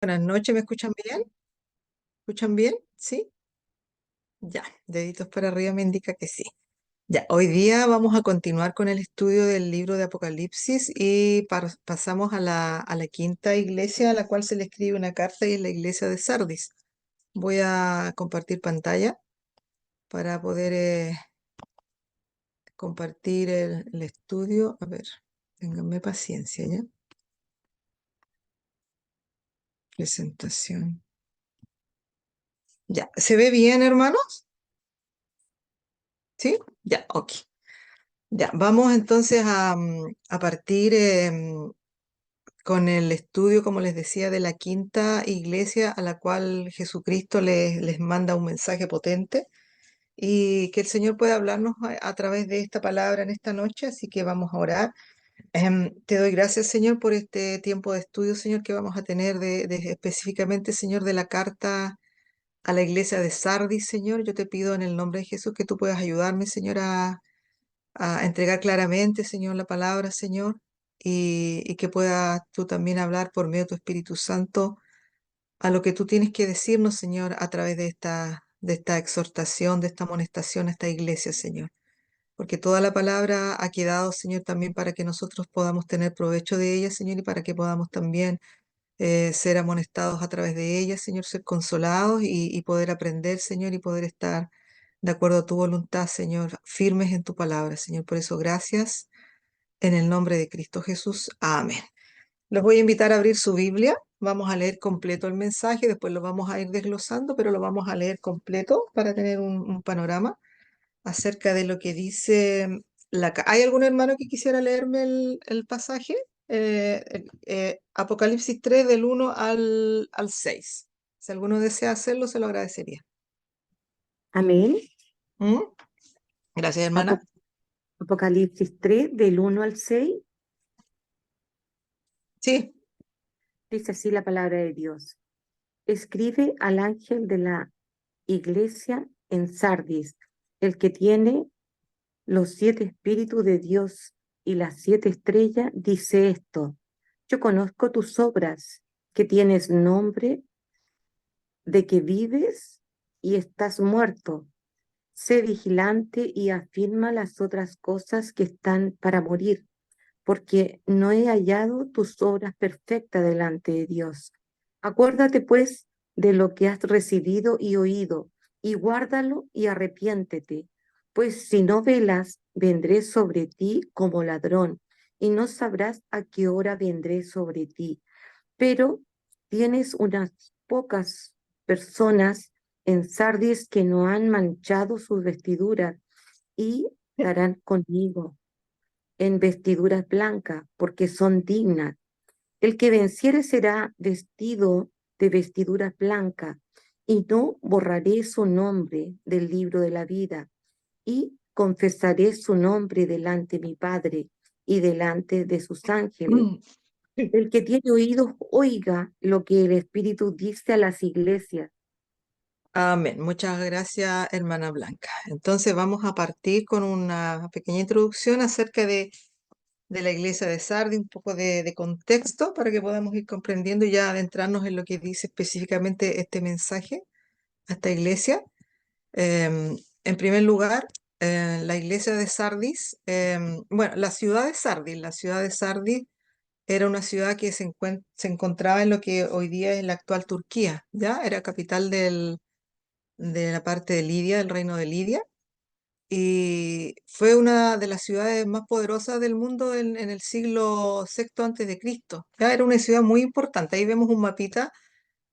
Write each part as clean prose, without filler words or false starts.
Buenas noches, ¿me escuchan bien? ¿Escuchan bien? ¿Sí? Ya, deditos para arriba me indica que sí. Ya, hoy día vamos a continuar con el estudio del libro de Apocalipsis y pasamos a la quinta iglesia a la cual se le escribe una carta y es la iglesia de Sardis. Voy a compartir pantalla para poder compartir el estudio. A ver, ténganme paciencia, ¿ya? Presentación. Ya, ¿se ve bien, hermanos? ¿Sí? Ya, ok. Ya, vamos entonces a partir con el estudio, como les decía, de la quinta iglesia a la cual Jesucristo les manda un mensaje potente y que el Señor pueda hablarnos a través de esta palabra en esta noche, así que vamos a orar. Te doy gracias, Señor, por este tiempo de estudio, Señor, que vamos a tener específicamente, Señor, de la carta a la iglesia de Sardis, Señor. Yo te pido en el nombre de Jesús que tú puedas ayudarme, Señor, a entregar claramente, Señor, la palabra, Señor, y que puedas tú también hablar por medio de tu Espíritu Santo a lo que tú tienes que decirnos, Señor, a través de esta exhortación, de esta amonestación a esta iglesia, Señor. Porque toda la palabra ha quedado, Señor, también para que nosotros podamos tener provecho de ella, Señor, y para que podamos también ser amonestados a través de ella, Señor, ser consolados y poder aprender, Señor, y poder estar de acuerdo a tu voluntad, Señor, firmes en tu palabra, Señor. Por eso, gracias en el nombre de Cristo Jesús. Amén. Los voy a invitar a abrir su Biblia. Vamos a leer completo el mensaje, después lo vamos a ir desglosando, pero lo vamos a leer completo para tener un panorama acerca de lo que dice ¿Hay algún hermano que quisiera leerme el pasaje? Apocalipsis 3 del 1 al 6. Si alguno desea hacerlo, se lo agradecería. Amén. ¿Mm? Gracias, hermana. Apo- Apocalipsis 3, del 1 al 6, Sí. dice así la palabra de Dios. Escribe al ángel de la iglesia en Sardis, el que tiene los 7 espíritus de Dios y las 7 estrellas, dice esto. Yo conozco tus obras, que tienes nombre de que vives y estás muerto. Sé vigilante y afirma las otras cosas que están para morir, porque no he hallado tus obras perfectas delante de Dios. Acuérdate, pues, de lo que has recibido y oído, y guárdalo y arrepiéntete, pues si no velas, vendré sobre ti como ladrón, y no sabrás a qué hora vendré sobre ti. Pero tienes unas pocas personas en Sardis que no han manchado sus vestiduras y estarán conmigo en vestiduras blancas, porque son dignas. El que venciere será vestido de vestiduras blancas, y no borraré su nombre del libro de la vida, y confesaré su nombre delante de mi Padre y delante de sus ángeles. El que tiene oídos, oiga lo que el Espíritu dice a las iglesias. Amén. Muchas gracias, hermana Blanca. Entonces vamos a partir con una pequeña introducción acerca de la iglesia de Sardi, un poco de contexto para que podamos ir comprendiendo y ya adentrarnos en lo que dice específicamente este mensaje a esta iglesia. En primer lugar, la iglesia de Sardis, bueno, la ciudad de Sardis era una ciudad que se encontraba en lo que hoy día es la actual Turquía, ¿ya? Era capital de la parte de Lidia, del reino de Lidia y fue una de las ciudades más poderosas del mundo en el siglo sexto antes de Cristo. Ya era una ciudad muy importante. Ahí vemos un mapita.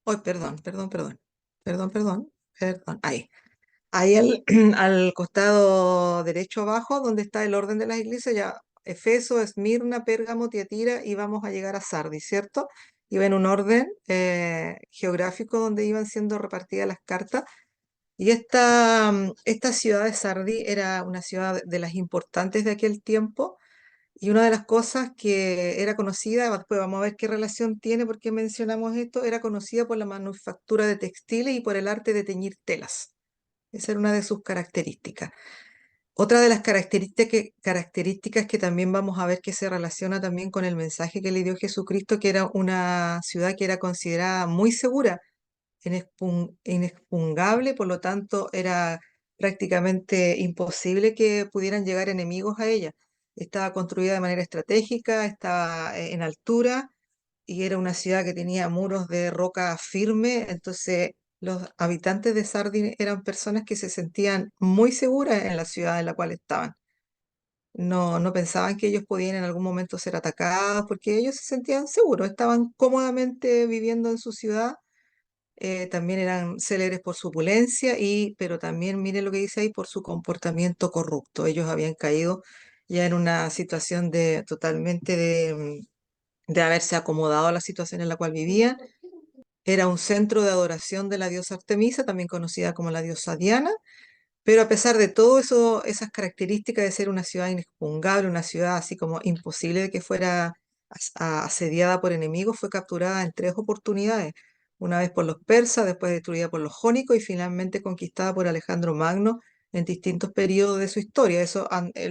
Oh, perdón, perdón, perdón. Perdón, perdón, perdón. Ahí. Ahí al costado derecho abajo, donde está el orden de las iglesias, ya Efeso, Esmirna, Pérgamo, Tiatira, y vamos a llegar a Sardis, ¿cierto? Iba en un orden geográfico donde iban siendo repartidas las cartas y esta ciudad de Sardi era una ciudad de las importantes de aquel tiempo y una de las cosas que era conocida, después vamos a ver qué relación tiene, por qué mencionamos esto, era conocida por la manufactura de textiles y por el arte de teñir telas. Esa era una de sus características. Otra de las características que también vamos a ver que se relaciona también con el mensaje que le dio Jesucristo, que era una ciudad que era considerada muy segura, inexpugnable, por lo tanto era prácticamente imposible que pudieran llegar enemigos a ella. Estaba construida de manera estratégica, estaba en altura y era una ciudad que tenía muros de roca firme, entonces los habitantes de Sardin eran personas que se sentían muy seguras en la ciudad en la cual estaban. No pensaban que ellos podían en algún momento ser atacados porque ellos se sentían seguros, estaban cómodamente viviendo en su ciudad. También eran célebres por su opulencia pero también, mire lo que dice ahí, por su comportamiento corrupto. Ellos habían caído ya en una situación de totalmente de haberse acomodado a la situación en la cual vivían. Era un centro de adoración de la diosa Artemisa, también conocida como la diosa Diana, pero a pesar de todo eso, esas características de ser una ciudad inexpugnable, una ciudad así como imposible de que fuera asediada por enemigos, fue capturada en tres oportunidades. Una vez por los persas, después destruida por los jónicos y finalmente conquistada por Alejandro Magno en distintos periodos de su historia, eso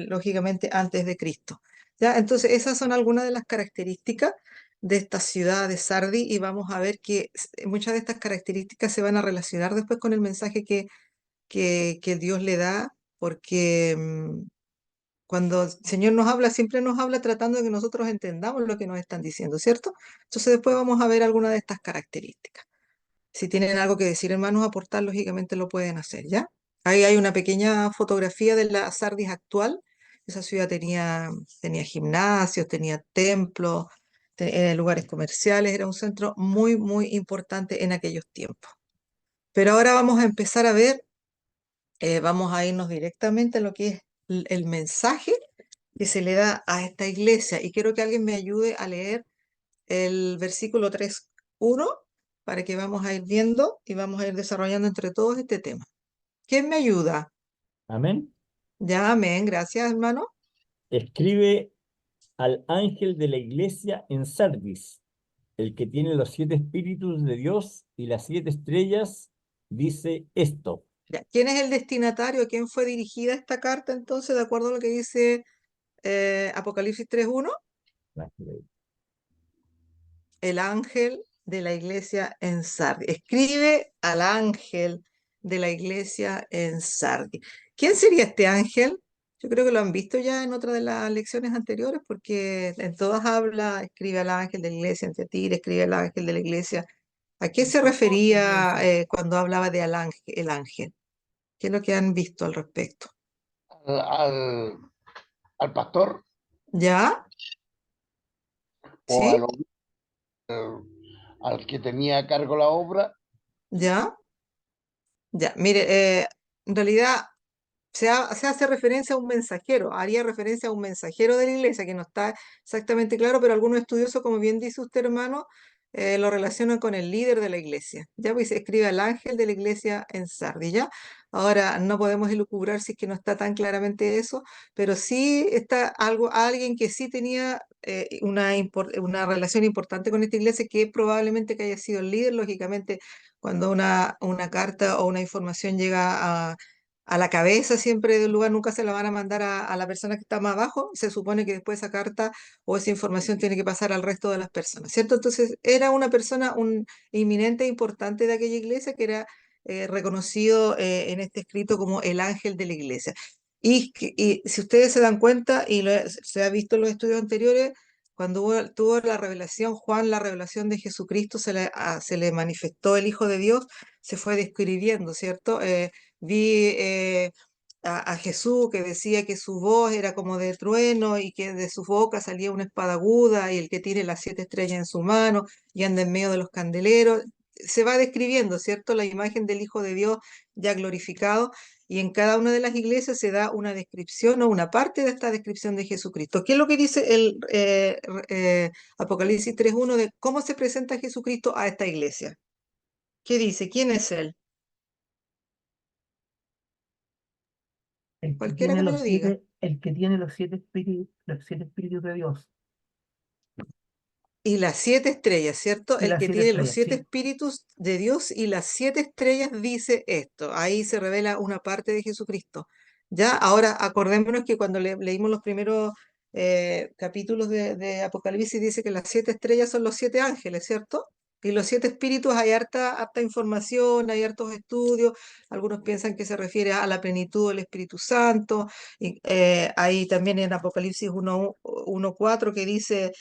lógicamente antes de Cristo. ¿Ya? Entonces, esas son algunas de las características de esta ciudad de Sardi y vamos a ver que muchas de estas características se van a relacionar después con el mensaje que Dios le da, porque cuando el Señor nos habla, siempre nos habla tratando de que nosotros entendamos lo que nos están diciendo, ¿cierto? Entonces después vamos a ver algunas de estas características. Si tienen algo que decir, hermanos, aportar, lógicamente lo pueden hacer, ¿ya? Ahí hay una pequeña fotografía de la Sardis actual. Esa ciudad tenía gimnasios, tenía templos, lugares comerciales, era un centro muy, muy importante en aquellos tiempos. Pero ahora vamos a empezar a ver vamos a irnos directamente a lo que es el mensaje que se le da a esta iglesia. Y quiero que alguien me ayude a leer el versículo 3:1 para que vamos a ir viendo y vamos a ir desarrollando entre todos este tema. ¿Quién me ayuda? Amén. Ya, amén. Gracias, hermano. Escribe al ángel de la iglesia en Sardis, el que tiene los 7 espíritus de Dios y las 7 estrellas, dice esto. Ya. ¿Quién es el destinatario? ¿A quién fue dirigida esta carta entonces, de acuerdo a lo que dice Apocalipsis 3:1? El ángel de la iglesia en Sardis. Escribe al ángel de la iglesia en Sardis. ¿Quién sería este ángel? Yo creo que lo han visto ya en otra de las lecciones anteriores, porque en todas habla, escribe al ángel de la iglesia en Tiatira, escribe al ángel de la iglesia. ¿A qué se refería cuando hablaba de el ángel? ¿Qué es lo que han visto al respecto? al, al, al pastor ¿Ya? o ¿Sí? al que tenía a cargo la obra. ¿Ya? Ya. Mire, en realidad se hace referencia a un mensajero, haría referencia a un mensajero de la iglesia, que no está exactamente claro, pero algunos estudiosos, como bien dice usted, hermano, lo relacionan con el líder de la iglesia. Ya pues se escribe al ángel de la iglesia en Sardis, ¿ya? Ahora, no podemos elucubrar si es que no está tan claramente eso, pero sí está alguien que sí tenía una relación importante con esta iglesia, que probablemente que haya sido el líder, lógicamente, cuando una carta o una información llega a la cabeza siempre del lugar, nunca se la van a mandar a la persona que está más abajo, se supone que después esa carta o esa información tiene que pasar al resto de las personas, ¿cierto? Entonces era una persona, un inminente importante de aquella iglesia que era reconocido en este escrito como el ángel de la iglesia. Y si ustedes se dan cuenta, se ha visto en los estudios anteriores, cuando tuvo la revelación, Juan, la revelación de Jesucristo, se le manifestó el Hijo de Dios, se fue describiendo, ¿cierto? Vi a Jesús que decía que su voz era como de trueno y que de su boca salía una espada aguda y el que tiene las 7 estrellas en su mano y anda en medio de los candeleros. Se va describiendo, ¿cierto? La imagen del Hijo de Dios ya glorificado y en cada una de las iglesias se da una descripción o una parte de esta descripción de Jesucristo. ¿Qué es lo que dice el Apocalipsis 3:1 de cómo se presenta Jesucristo a esta iglesia? ¿Qué dice? ¿Quién es él? El que Cualquiera tiene que me lo diga. el que tiene los 7 espíritus de Dios Y las 7 estrellas, ¿cierto? y El las que siete tiene los estrellas, siete sí. espíritus de Dios y las 7 estrellas dice esto. Ahí se revela una parte de Jesucristo. Ya, ahora acordémonos que cuando leímos los primeros capítulos de Apocalipsis dice que las 7 estrellas son los 7 ángeles, ¿cierto? Y los 7 espíritus hay harta información, hay hartos estudios. Algunos piensan que se refiere a la plenitud del Espíritu Santo. Y, hay también en Apocalipsis 1:4 que dice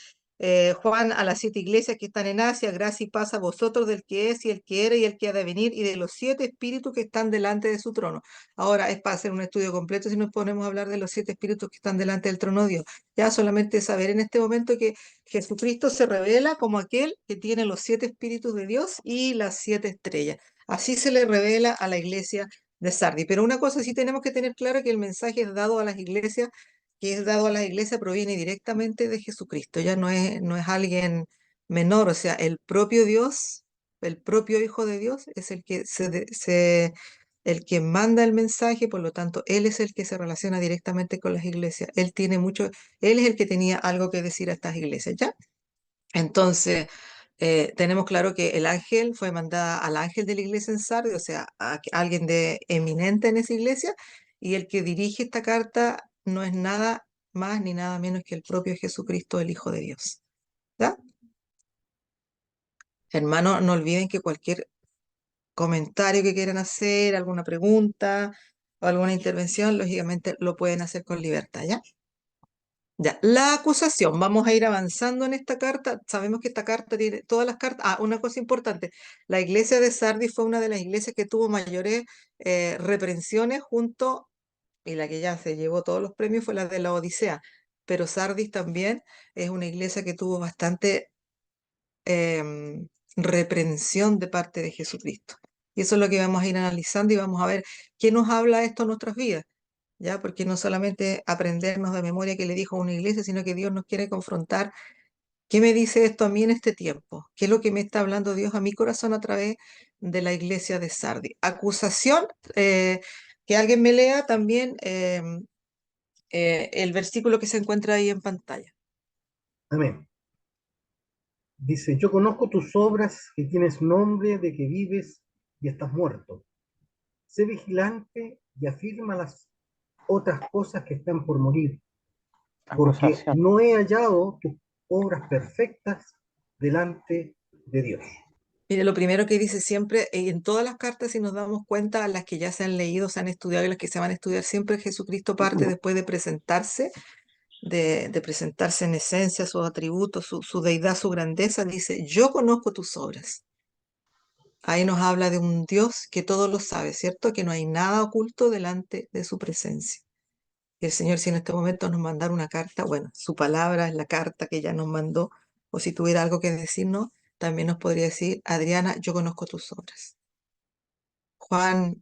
Juan a las 7 iglesias que están en Asia, gracia y paz a vosotros del que es y el que era y el que ha de venir y de los 7 espíritus que están delante de su trono. Ahora es para hacer un estudio completo si nos ponemos a hablar de los 7 espíritus que están delante del trono de Dios. Ya solamente saber en este momento que Jesucristo se revela como aquel que tiene los 7 espíritus de Dios y las 7 estrellas. Así se le revela a la iglesia de Sardi. Pero una cosa sí tenemos que tener claro que el mensaje es dado a las iglesias, que es dado a las iglesias proviene directamente de Jesucristo. Ya no es alguien menor, o sea, el propio Dios, el propio Hijo de Dios es el que el que manda el mensaje, por lo tanto, él es el que se relaciona directamente con las iglesias. Él es el que tenía algo que decir a estas iglesias, ¿ya? Entonces, tenemos claro que el ángel fue mandada al ángel de la iglesia en Sardes, o sea, alguien de eminente en esa iglesia, y el que dirige esta carta no es nada más ni nada menos que el propio Jesucristo, el Hijo de Dios, ¿ya? Hermano, no olviden que cualquier comentario que quieran hacer, alguna pregunta o alguna intervención, lógicamente lo pueden hacer con libertad, ¿ya? Ya, la acusación, vamos a ir avanzando en esta carta. Sabemos que esta carta tiene todas las cartas. Ah, una cosa importante, la iglesia de Sardis fue una de las iglesias que tuvo mayores reprensiones y la que ya se llevó todos los premios fue la de la Odisea, pero Sardis también es una iglesia que tuvo bastante reprensión de parte de Jesucristo. Y eso es lo que vamos a ir analizando y vamos a ver qué nos habla esto en nuestras vidas, ¿ya? Porque no solamente aprendernos de memoria que le dijo a una iglesia, sino que Dios nos quiere confrontar. ¿Qué me dice esto a mí en este tiempo? ¿Qué es lo que me está hablando Dios a mi corazón a través de la iglesia de Sardi? Acusación, que alguien me lea también el versículo que se encuentra ahí en pantalla. Amén. Dice, yo conozco tus obras, que tienes nombre de que vives y estás muerto. Sé vigilante y afirma las otras cosas que están por morir, porque Acusación. no he hallado tus obras perfectas delante de Dios. Mire, lo primero que dice siempre, en todas las cartas, si nos damos cuenta, las que ya se han leído, se han estudiado y las que se van a estudiar, siempre Jesucristo parte después de presentarse, de presentarse en esencia, sus atributos, su deidad, su grandeza, dice, yo conozco tus obras. Ahí nos habla de un Dios que todo lo sabe, ¿cierto? Que no hay nada oculto delante de su presencia. Y el Señor, si en este momento nos mandara una carta, bueno, su palabra es la carta que ya nos mandó, o si tuviera algo que decirnos, también nos podría decir, Adriana, yo conozco tus obras. Juan,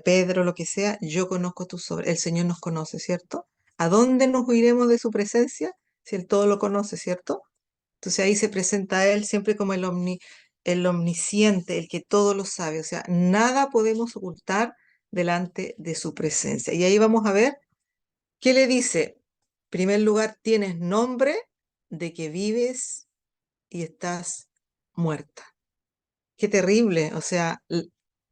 Pedro, lo que sea, yo conozco tus obras. El Señor nos conoce, ¿cierto? ¿A dónde nos iremos de su presencia si Él todo lo conoce, ¿cierto? Entonces ahí se presenta a Él siempre como el omnisciente, el que todo lo sabe. O sea, nada podemos ocultar delante de su presencia. Y ahí vamos a ver qué le dice. En primer lugar, tienes nombre de que vives y estás muerta. Qué terrible, o sea,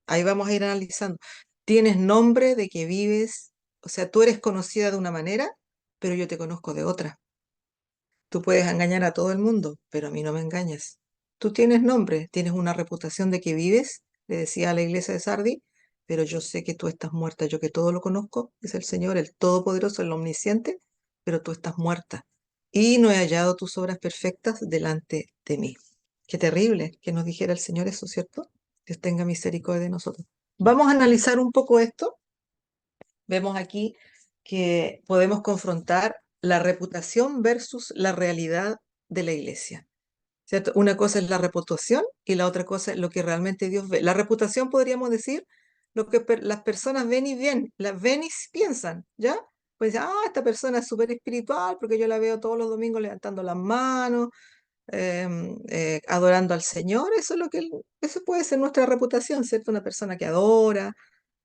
ahí vamos a ir analizando. Tienes nombre de que vives, o sea, tú eres conocida de una manera, pero yo te conozco de otra. Tú puedes engañar a todo el mundo, pero a mí no me engañas. Tú tienes nombre, tienes una reputación de que vives, le decía a la iglesia de Sardi, pero yo sé que tú estás muerta, yo que todo lo conozco, es el Señor, el Todopoderoso, el Omnisciente, pero tú estás muerta. Y no he hallado tus obras perfectas delante de mí. Qué terrible que nos dijera el Señor eso, ¿cierto? Dios tenga misericordia de nosotros. Vamos a analizar un poco esto. Vemos aquí que podemos confrontar la reputación versus la realidad de la iglesia, ¿cierto? Una cosa es la reputación y la otra cosa es lo que realmente Dios ve. La reputación podríamos decir lo que las personas ven y piensan, ¿ya? Pues, esta persona es súper espiritual porque yo la veo todos los domingos levantando las manos, adorando al Señor. Eso es eso puede ser nuestra reputación, ¿cierto? Una persona que adora,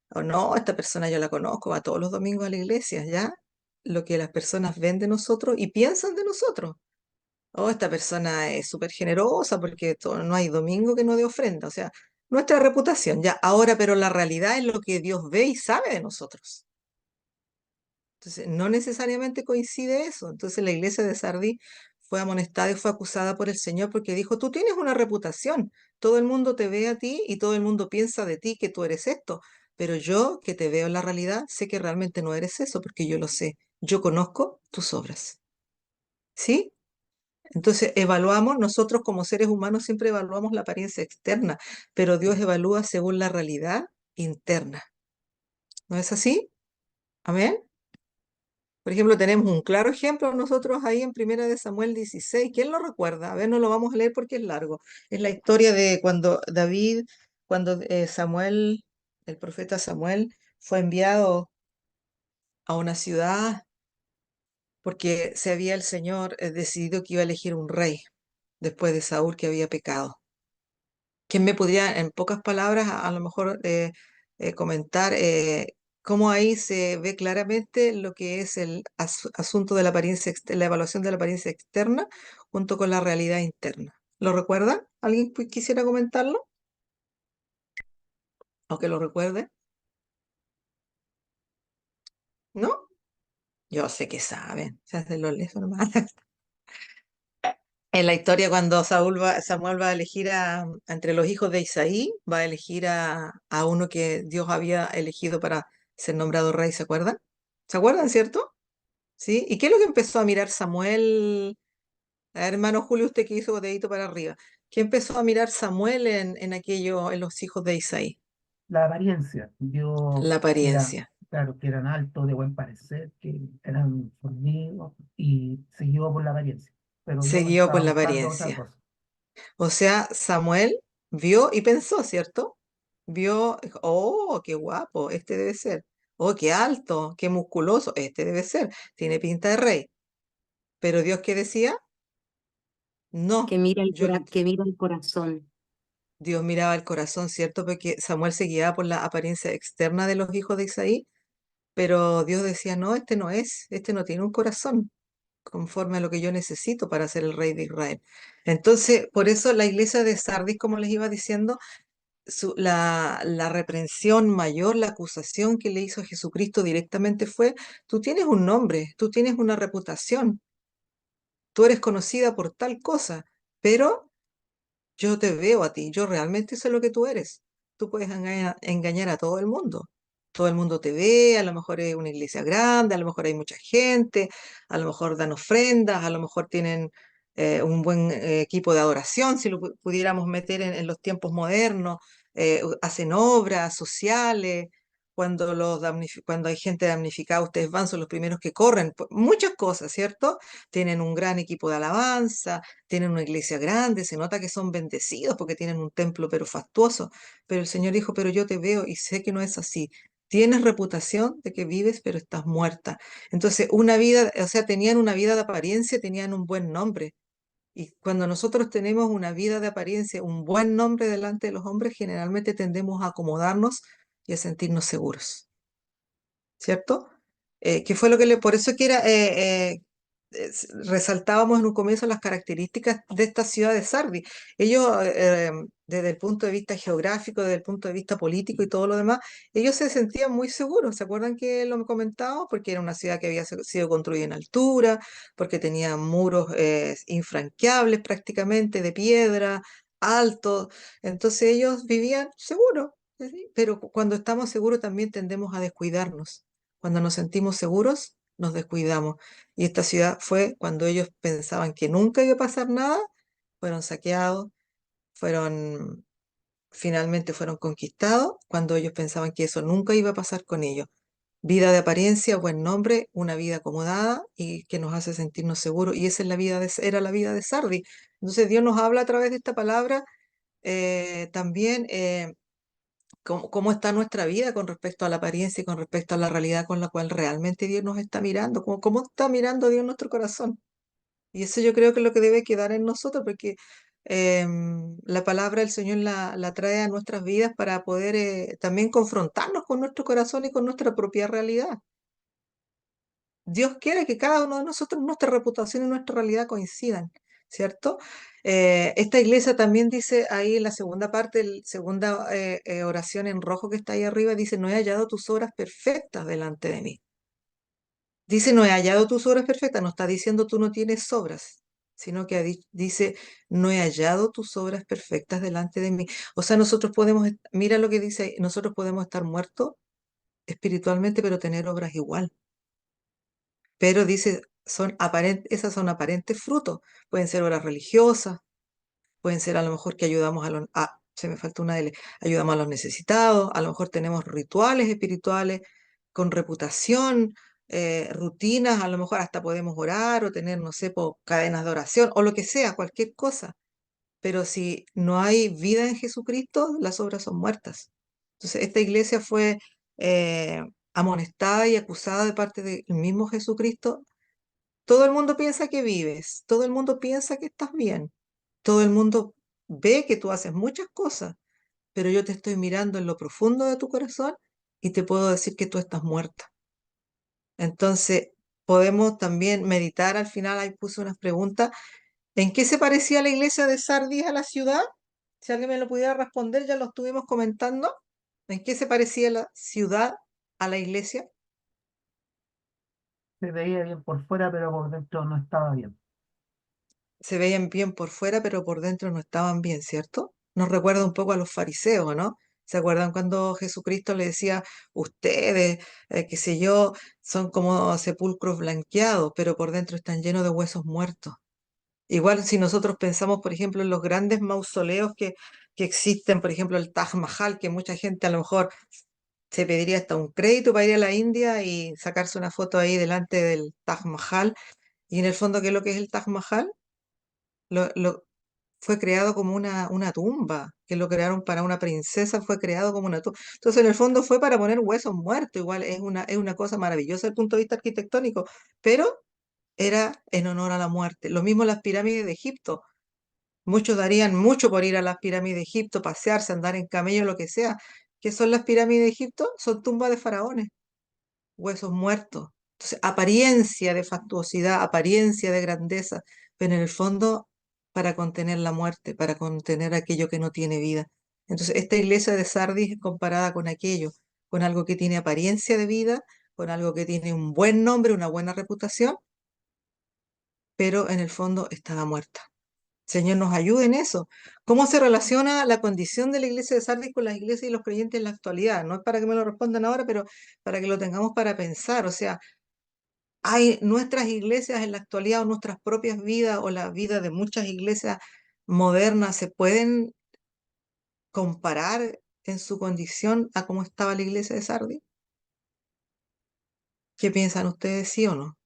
o no, esta persona yo la conozco, va todos los domingos a la iglesia, ¿ya? Lo que las personas ven de nosotros y piensan de nosotros. Oh, esta persona es súper generosa porque no hay domingo que no dé ofrenda. O sea, nuestra reputación, ya. Ahora, pero la realidad es lo que Dios ve y sabe de nosotros. Entonces, no necesariamente coincide eso. Entonces, la iglesia de Sardis fue amonestada y fue acusada por el Señor porque dijo, tú tienes una reputación, todo el mundo te ve a ti y todo el mundo piensa de ti que tú eres esto, pero yo que te veo en la realidad sé que realmente no eres eso porque yo lo sé, yo conozco tus obras. ¿Sí? Entonces, evaluamos, nosotros como seres humanos siempre evaluamos la apariencia externa, pero Dios evalúa según la realidad interna. ¿No es así? Amén. Por ejemplo, tenemos un claro ejemplo nosotros ahí en Primera de Samuel 16. ¿Quién lo recuerda? A ver, no lo vamos a leer porque es largo. Es la historia de cuando David, cuando Samuel, el profeta Samuel, fue enviado a una ciudad porque se había el Señor decidido que iba a elegir un rey después de Saúl que había pecado. ¿Quién me podría, en pocas palabras, a lo mejor comentar cómo ahí se ve claramente lo que es el asunto de la apariencia, la evaluación de la apariencia externa junto con la realidad interna? ¿Lo recuerda? ¿Alguien quisiera comentarlo? Aunque lo recuerde, ¿no? Yo sé que saben, se hacen los lesos nomás. En la historia, cuando Samuel va a elegir entre los hijos de Isaí, va a elegir a uno que Dios había elegido para ser nombrado rey, ¿se acuerdan? ¿Se acuerdan, cierto? ¿Sí? ¿Y qué es lo que empezó a mirar Samuel? A ver, hermano Julio, usted que hizo dedito para arriba. ¿Qué empezó a mirar Samuel en aquello, en los hijos de Isaí? La apariencia, yo La que era, apariencia. claro, que eran altos, de buen parecer, que eran fornidos y se llevó por la apariencia. Pero Dios Siguió estaba por la buscando otra apariencia. cosa. O sea, Samuel vio y pensó, ¿cierto? Vio, dijo, oh, qué guapo, este debe ser. Oh, qué alto, qué musculoso, este debe ser. Tiene pinta de rey. Pero Dios, ¿qué decía? Que No, mira yo, que mira el corazón. Dios miraba el corazón, ¿cierto? Porque Samuel se guiaba por la apariencia externa de los hijos de Isaí, pero Dios decía, no, este no es, este no tiene un corazón conforme a lo que yo necesito para ser el rey de Israel. Entonces, por eso la iglesia de Sardis, como les iba diciendo, la reprensión mayor, la acusación que le hizo Jesucristo directamente fue, tú tienes un nombre, tú tienes una reputación, tú eres conocida por tal cosa, pero yo te veo a ti, yo realmente sé lo que tú eres. Tú puedes engañar a todo el mundo. Todo el mundo te ve, a lo mejor es una iglesia grande, a lo mejor hay mucha gente, a lo mejor dan ofrendas, a lo mejor tienen un buen equipo de adoración, si lo pudiéramos meter en los tiempos modernos, hacen obras sociales, cuando hay gente damnificada, ustedes van, son los primeros que corren, muchas cosas, ¿cierto? Tienen un gran equipo de alabanza, tienen una iglesia grande, se nota que son bendecidos porque tienen un templo pero fastuoso. Pero el Señor dijo, pero yo te veo y sé que no es así. Tienes reputación de que vives, pero estás muerta. Entonces, una vida, o sea, tenían una vida de apariencia, tenían un buen nombre. Y cuando nosotros tenemos una vida de apariencia, un buen nombre delante de los hombres, generalmente tendemos a acomodarnos y a sentirnos seguros. ¿Cierto? Que fue lo que por eso que resaltábamos en un comienzo las características de esta ciudad de Sardi. Ellos, desde el punto de vista geográfico, desde el punto de vista político y todo lo demás, ellos se sentían muy seguros. ¿Se acuerdan que lo comentaba? Porque era una ciudad que había sido construida en altura, porque tenía muros infranqueables prácticamente de piedra, altos. Entonces ellos vivían seguros. ¿Sí? Pero cuando estamos seguros también tendemos a descuidarnos. Cuando nos sentimos seguros, nos descuidamos. Y esta ciudad fue cuando ellos pensaban que nunca iba a pasar nada, fueron saqueados, fueron, finalmente fueron conquistados, cuando ellos pensaban que eso nunca iba a pasar con ellos. Vida de apariencia, buen nombre, una vida acomodada y que nos hace sentirnos seguros. Y esa es era la vida de Sardi. Entonces Dios nos habla a través de esta palabra también. ¿Cómo está nuestra vida con respecto a la apariencia y con respecto a la realidad con la cual realmente Dios nos está mirando? ¿Cómo está mirando Dios nuestro corazón? Y eso yo creo que es lo que debe quedar en nosotros, porque la palabra del Señor la trae a nuestras vidas para poder también confrontarnos con nuestro corazón y con nuestra propia realidad. Dios quiere que cada uno de nosotros, nuestra reputación y nuestra realidad coincidan, ¿cierto? Esta iglesia también dice ahí en la segunda parte, segunda oración en rojo que está ahí arriba, dice, no he hallado tus obras perfectas delante de mí. Dice, no he hallado tus obras perfectas, no está diciendo tú no tienes obras, sino que dice, no he hallado tus obras perfectas delante de mí. O sea, nosotros podemos, mira lo que dice ahí, nosotros podemos estar muertos espiritualmente, pero tener obras igual. Pero dice, esas son aparentes frutos. Pueden ser obras religiosas, pueden ser a lo mejor que ayudamos se me falta una L, ayudamos a los necesitados, a lo mejor tenemos rituales espirituales con reputación, rutinas, a lo mejor hasta podemos orar o tener, no sé, cadenas de oración o lo que sea, cualquier cosa. Pero si no hay vida en Jesucristo, las obras son muertas. Entonces, esta iglesia fue amonestada y acusada de parte del mismo Jesucristo. Todo el mundo piensa que vives, todo el mundo piensa que estás bien, todo el mundo ve que tú haces muchas cosas, pero yo te estoy mirando en lo profundo de tu corazón y te puedo decir que tú estás muerta. Entonces, podemos también meditar, al final ahí puse unas preguntas, ¿en qué se parecía la iglesia de Sardis a la ciudad? Si alguien me lo pudiera responder, ya lo estuvimos comentando. ¿En qué se parecía la ciudad a la iglesia? Se veía bien por fuera, pero por dentro no estaba bien. Se veían bien por fuera, pero por dentro no estaban bien, ¿cierto? Nos recuerda un poco a los fariseos, ¿no? ¿Se acuerdan cuando Jesucristo le decía, ustedes, qué sé yo, son como sepulcros blanqueados, pero por dentro están llenos de huesos muertos? Igual si nosotros pensamos, por ejemplo, en los grandes mausoleos que existen, por ejemplo, el Taj Mahal, que mucha gente a lo mejor se pediría hasta un crédito para ir a la India y sacarse una foto ahí delante del Taj Mahal. Y en el fondo, ¿qué es lo que es el Taj Mahal? Fue creado como una tumba, que lo crearon para una princesa, fue creado como una tumba. Entonces, en el fondo fue para poner huesos muertos, igual es una cosa maravillosa desde el punto de vista arquitectónico, pero era en honor a la muerte. Lo mismo las pirámides de Egipto. Muchos darían mucho por ir a las pirámides de Egipto, pasearse, andar en camello, lo que sea. ¿Qué son las pirámides de Egipto? Son tumbas de faraones, huesos muertos. Entonces, apariencia de fastuosidad, apariencia de grandeza, pero en el fondo para contener la muerte, para contener aquello que no tiene vida. Entonces, esta iglesia de Sardis es comparada con aquello, con algo que tiene apariencia de vida, con algo que tiene un buen nombre, una buena reputación, pero en el fondo estaba muerta. Señor, nos ayude en eso. ¿Cómo se relaciona la condición de la iglesia de Sardis con las iglesias y los creyentes en la actualidad? No es para que me lo respondan ahora, pero para que lo tengamos para pensar. O sea, hay nuestras iglesias en la actualidad o nuestras propias vidas o la vida de muchas iglesias modernas se pueden comparar en su condición a cómo estaba la iglesia de Sardis. ¿Qué piensan ustedes, sí o no?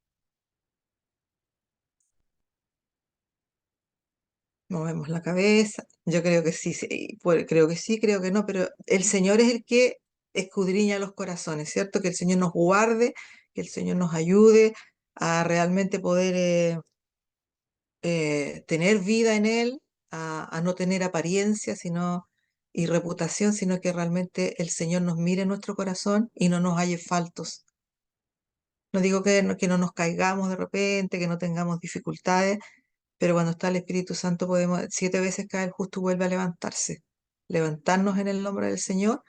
Movemos la cabeza. Yo creo que sí, sí, creo que sí, creo que no, pero el Señor es el que escudriña los corazones, ¿cierto? Que el Señor nos guarde, que el Señor nos ayude a realmente poder tener vida en Él, a no tener apariencia y reputación, sino que realmente el Señor nos mire nuestro corazón y no nos halle faltos. No digo que no nos caigamos de repente, que no tengamos dificultades, pero cuando está el Espíritu Santo podemos, 7 veces cae el justo vuelve a levantarse. Levantarnos en el nombre del Señor,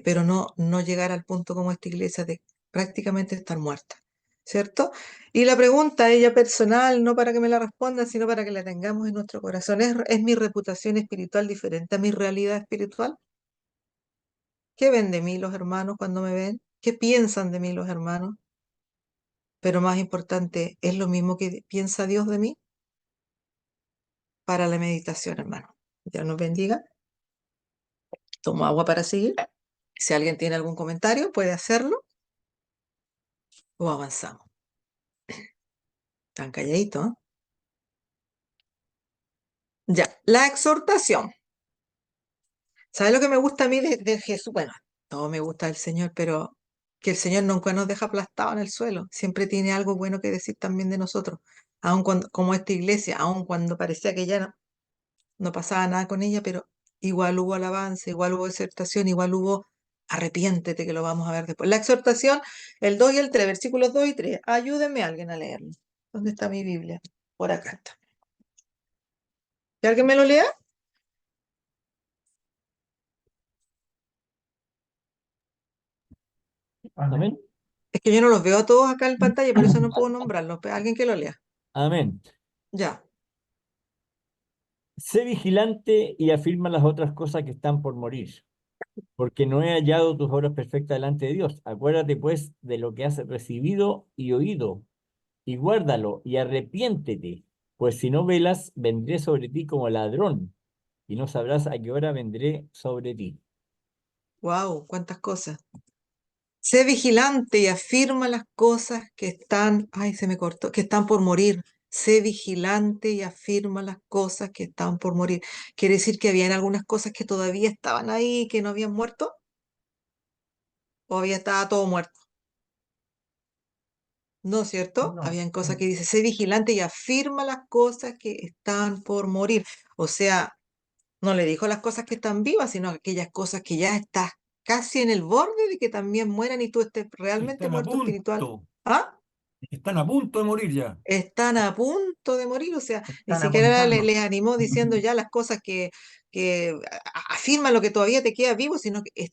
pero no llegar al punto como esta iglesia de prácticamente estar muerta, ¿cierto? Y la pregunta, ella personal, no para que me la respondan, sino para que la tengamos en nuestro corazón, ¿es mi reputación espiritual diferente a mi realidad espiritual? ¿Qué ven de mí los hermanos cuando me ven? ¿Qué piensan de mí los hermanos? Pero más importante, ¿es lo mismo que piensa Dios de mí? Para la meditación, hermano. Dios nos bendiga. Tomo agua para seguir. Si alguien tiene algún comentario, puede hacerlo o avanzamos. Tan calladito, ¿eh? Ya, la exhortación. ¿Sabes lo que me gusta a mí de Jesús? Bueno, todo me gusta del Señor, pero que el Señor nunca nos deja aplastados en el suelo. Siempre tiene algo bueno que decir también de nosotros. Aun cuando, como esta iglesia, aun cuando parecía que ya no pasaba nada con ella, pero igual hubo alabanza, igual hubo exhortación, igual hubo arrepiéntete, que lo vamos a ver después. La exhortación, el 2 y el 3, versículos 2 y 3. Ayúdenme alguien a leerlo. ¿Dónde está mi Biblia? Por acá está. ¿Que alguien me lo lea? Amén. Amén. Es que yo no los veo a todos acá en pantalla, por eso no puedo nombrarlos. Alguien que lo lea. Amén. Ya. Sé vigilante y afirma las otras cosas que están por morir, porque no he hallado tus obras perfectas delante de Dios. Acuérdate pues de lo que has recibido y oído, y guárdalo y arrepiéntete, pues si no velas, vendré sobre ti como ladrón, y no sabrás a qué hora vendré sobre ti. Wow, cuántas cosas. Sé vigilante y afirma las cosas que están, ay, se me cortó, que están por morir. Sé vigilante y afirma las cosas que están por morir. Quiere decir que habían algunas cosas que todavía estaban ahí, que no habían muerto, o había estaba todo muerto. ¿No es cierto? No, Habían cosas que no. dice, sé vigilante y afirma las cosas que están por morir. O sea, no le dijo las cosas que están vivas, sino aquellas cosas que ya estás casi en el borde de que también mueran y tú estés realmente Están a muerto espiritual. punto, ¿Ah? están a punto de morir ya. Están a punto de morir, o sea, ni Están siquiera agonizando. les animó diciendo ya las cosas que afirma lo que todavía te queda vivo, sino que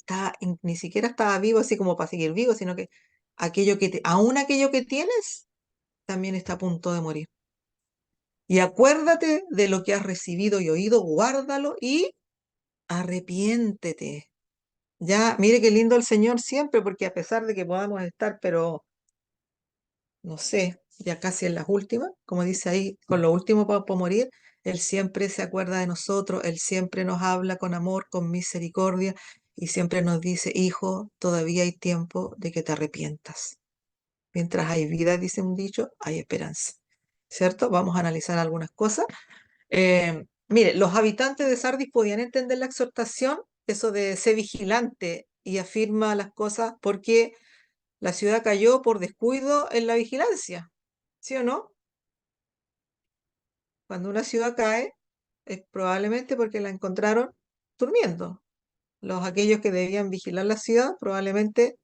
ni siquiera estaba vivo así como para seguir vivo, sino que aún aquello que tienes también está a punto de morir. Y acuérdate de lo que has recibido y oído, guárdalo y arrepiéntete. Ya, mire qué lindo el Señor siempre, porque a pesar de que podamos estar, pero no sé, ya casi en las últimas, como dice ahí, con lo último para morir, Él siempre se acuerda de nosotros, Él siempre nos habla con amor, con misericordia y siempre nos dice, hijo, todavía hay tiempo de que te arrepientas. Mientras hay vida, dice un dicho, hay esperanza. ¿Cierto? Vamos a analizar algunas cosas. Mire, los habitantes de Sardis podían entender la exhortación, eso de ser vigilante y afirma las cosas porque la ciudad cayó por descuido en la vigilancia, ¿sí o no? Cuando una ciudad cae, es probablemente porque la encontraron durmiendo. Aquellos que debían vigilar la ciudad probablemente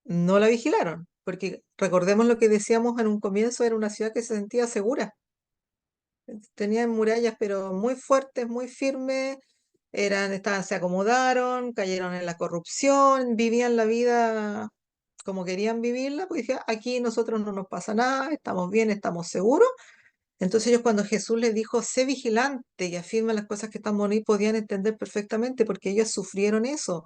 no la vigilaron, porque recordemos lo que decíamos en un comienzo, era una ciudad que se sentía segura. Tenían murallas, pero muy fuertes, muy firmes, se acomodaron, cayeron en la corrupción, vivían la vida como querían vivirla, pues dije, aquí nosotros no nos pasa nada, estamos bien, estamos seguros. Entonces ellos cuando Jesús les dijo, sé vigilante y afirma las cosas que están bonitas, podían entender perfectamente porque ellos sufrieron eso,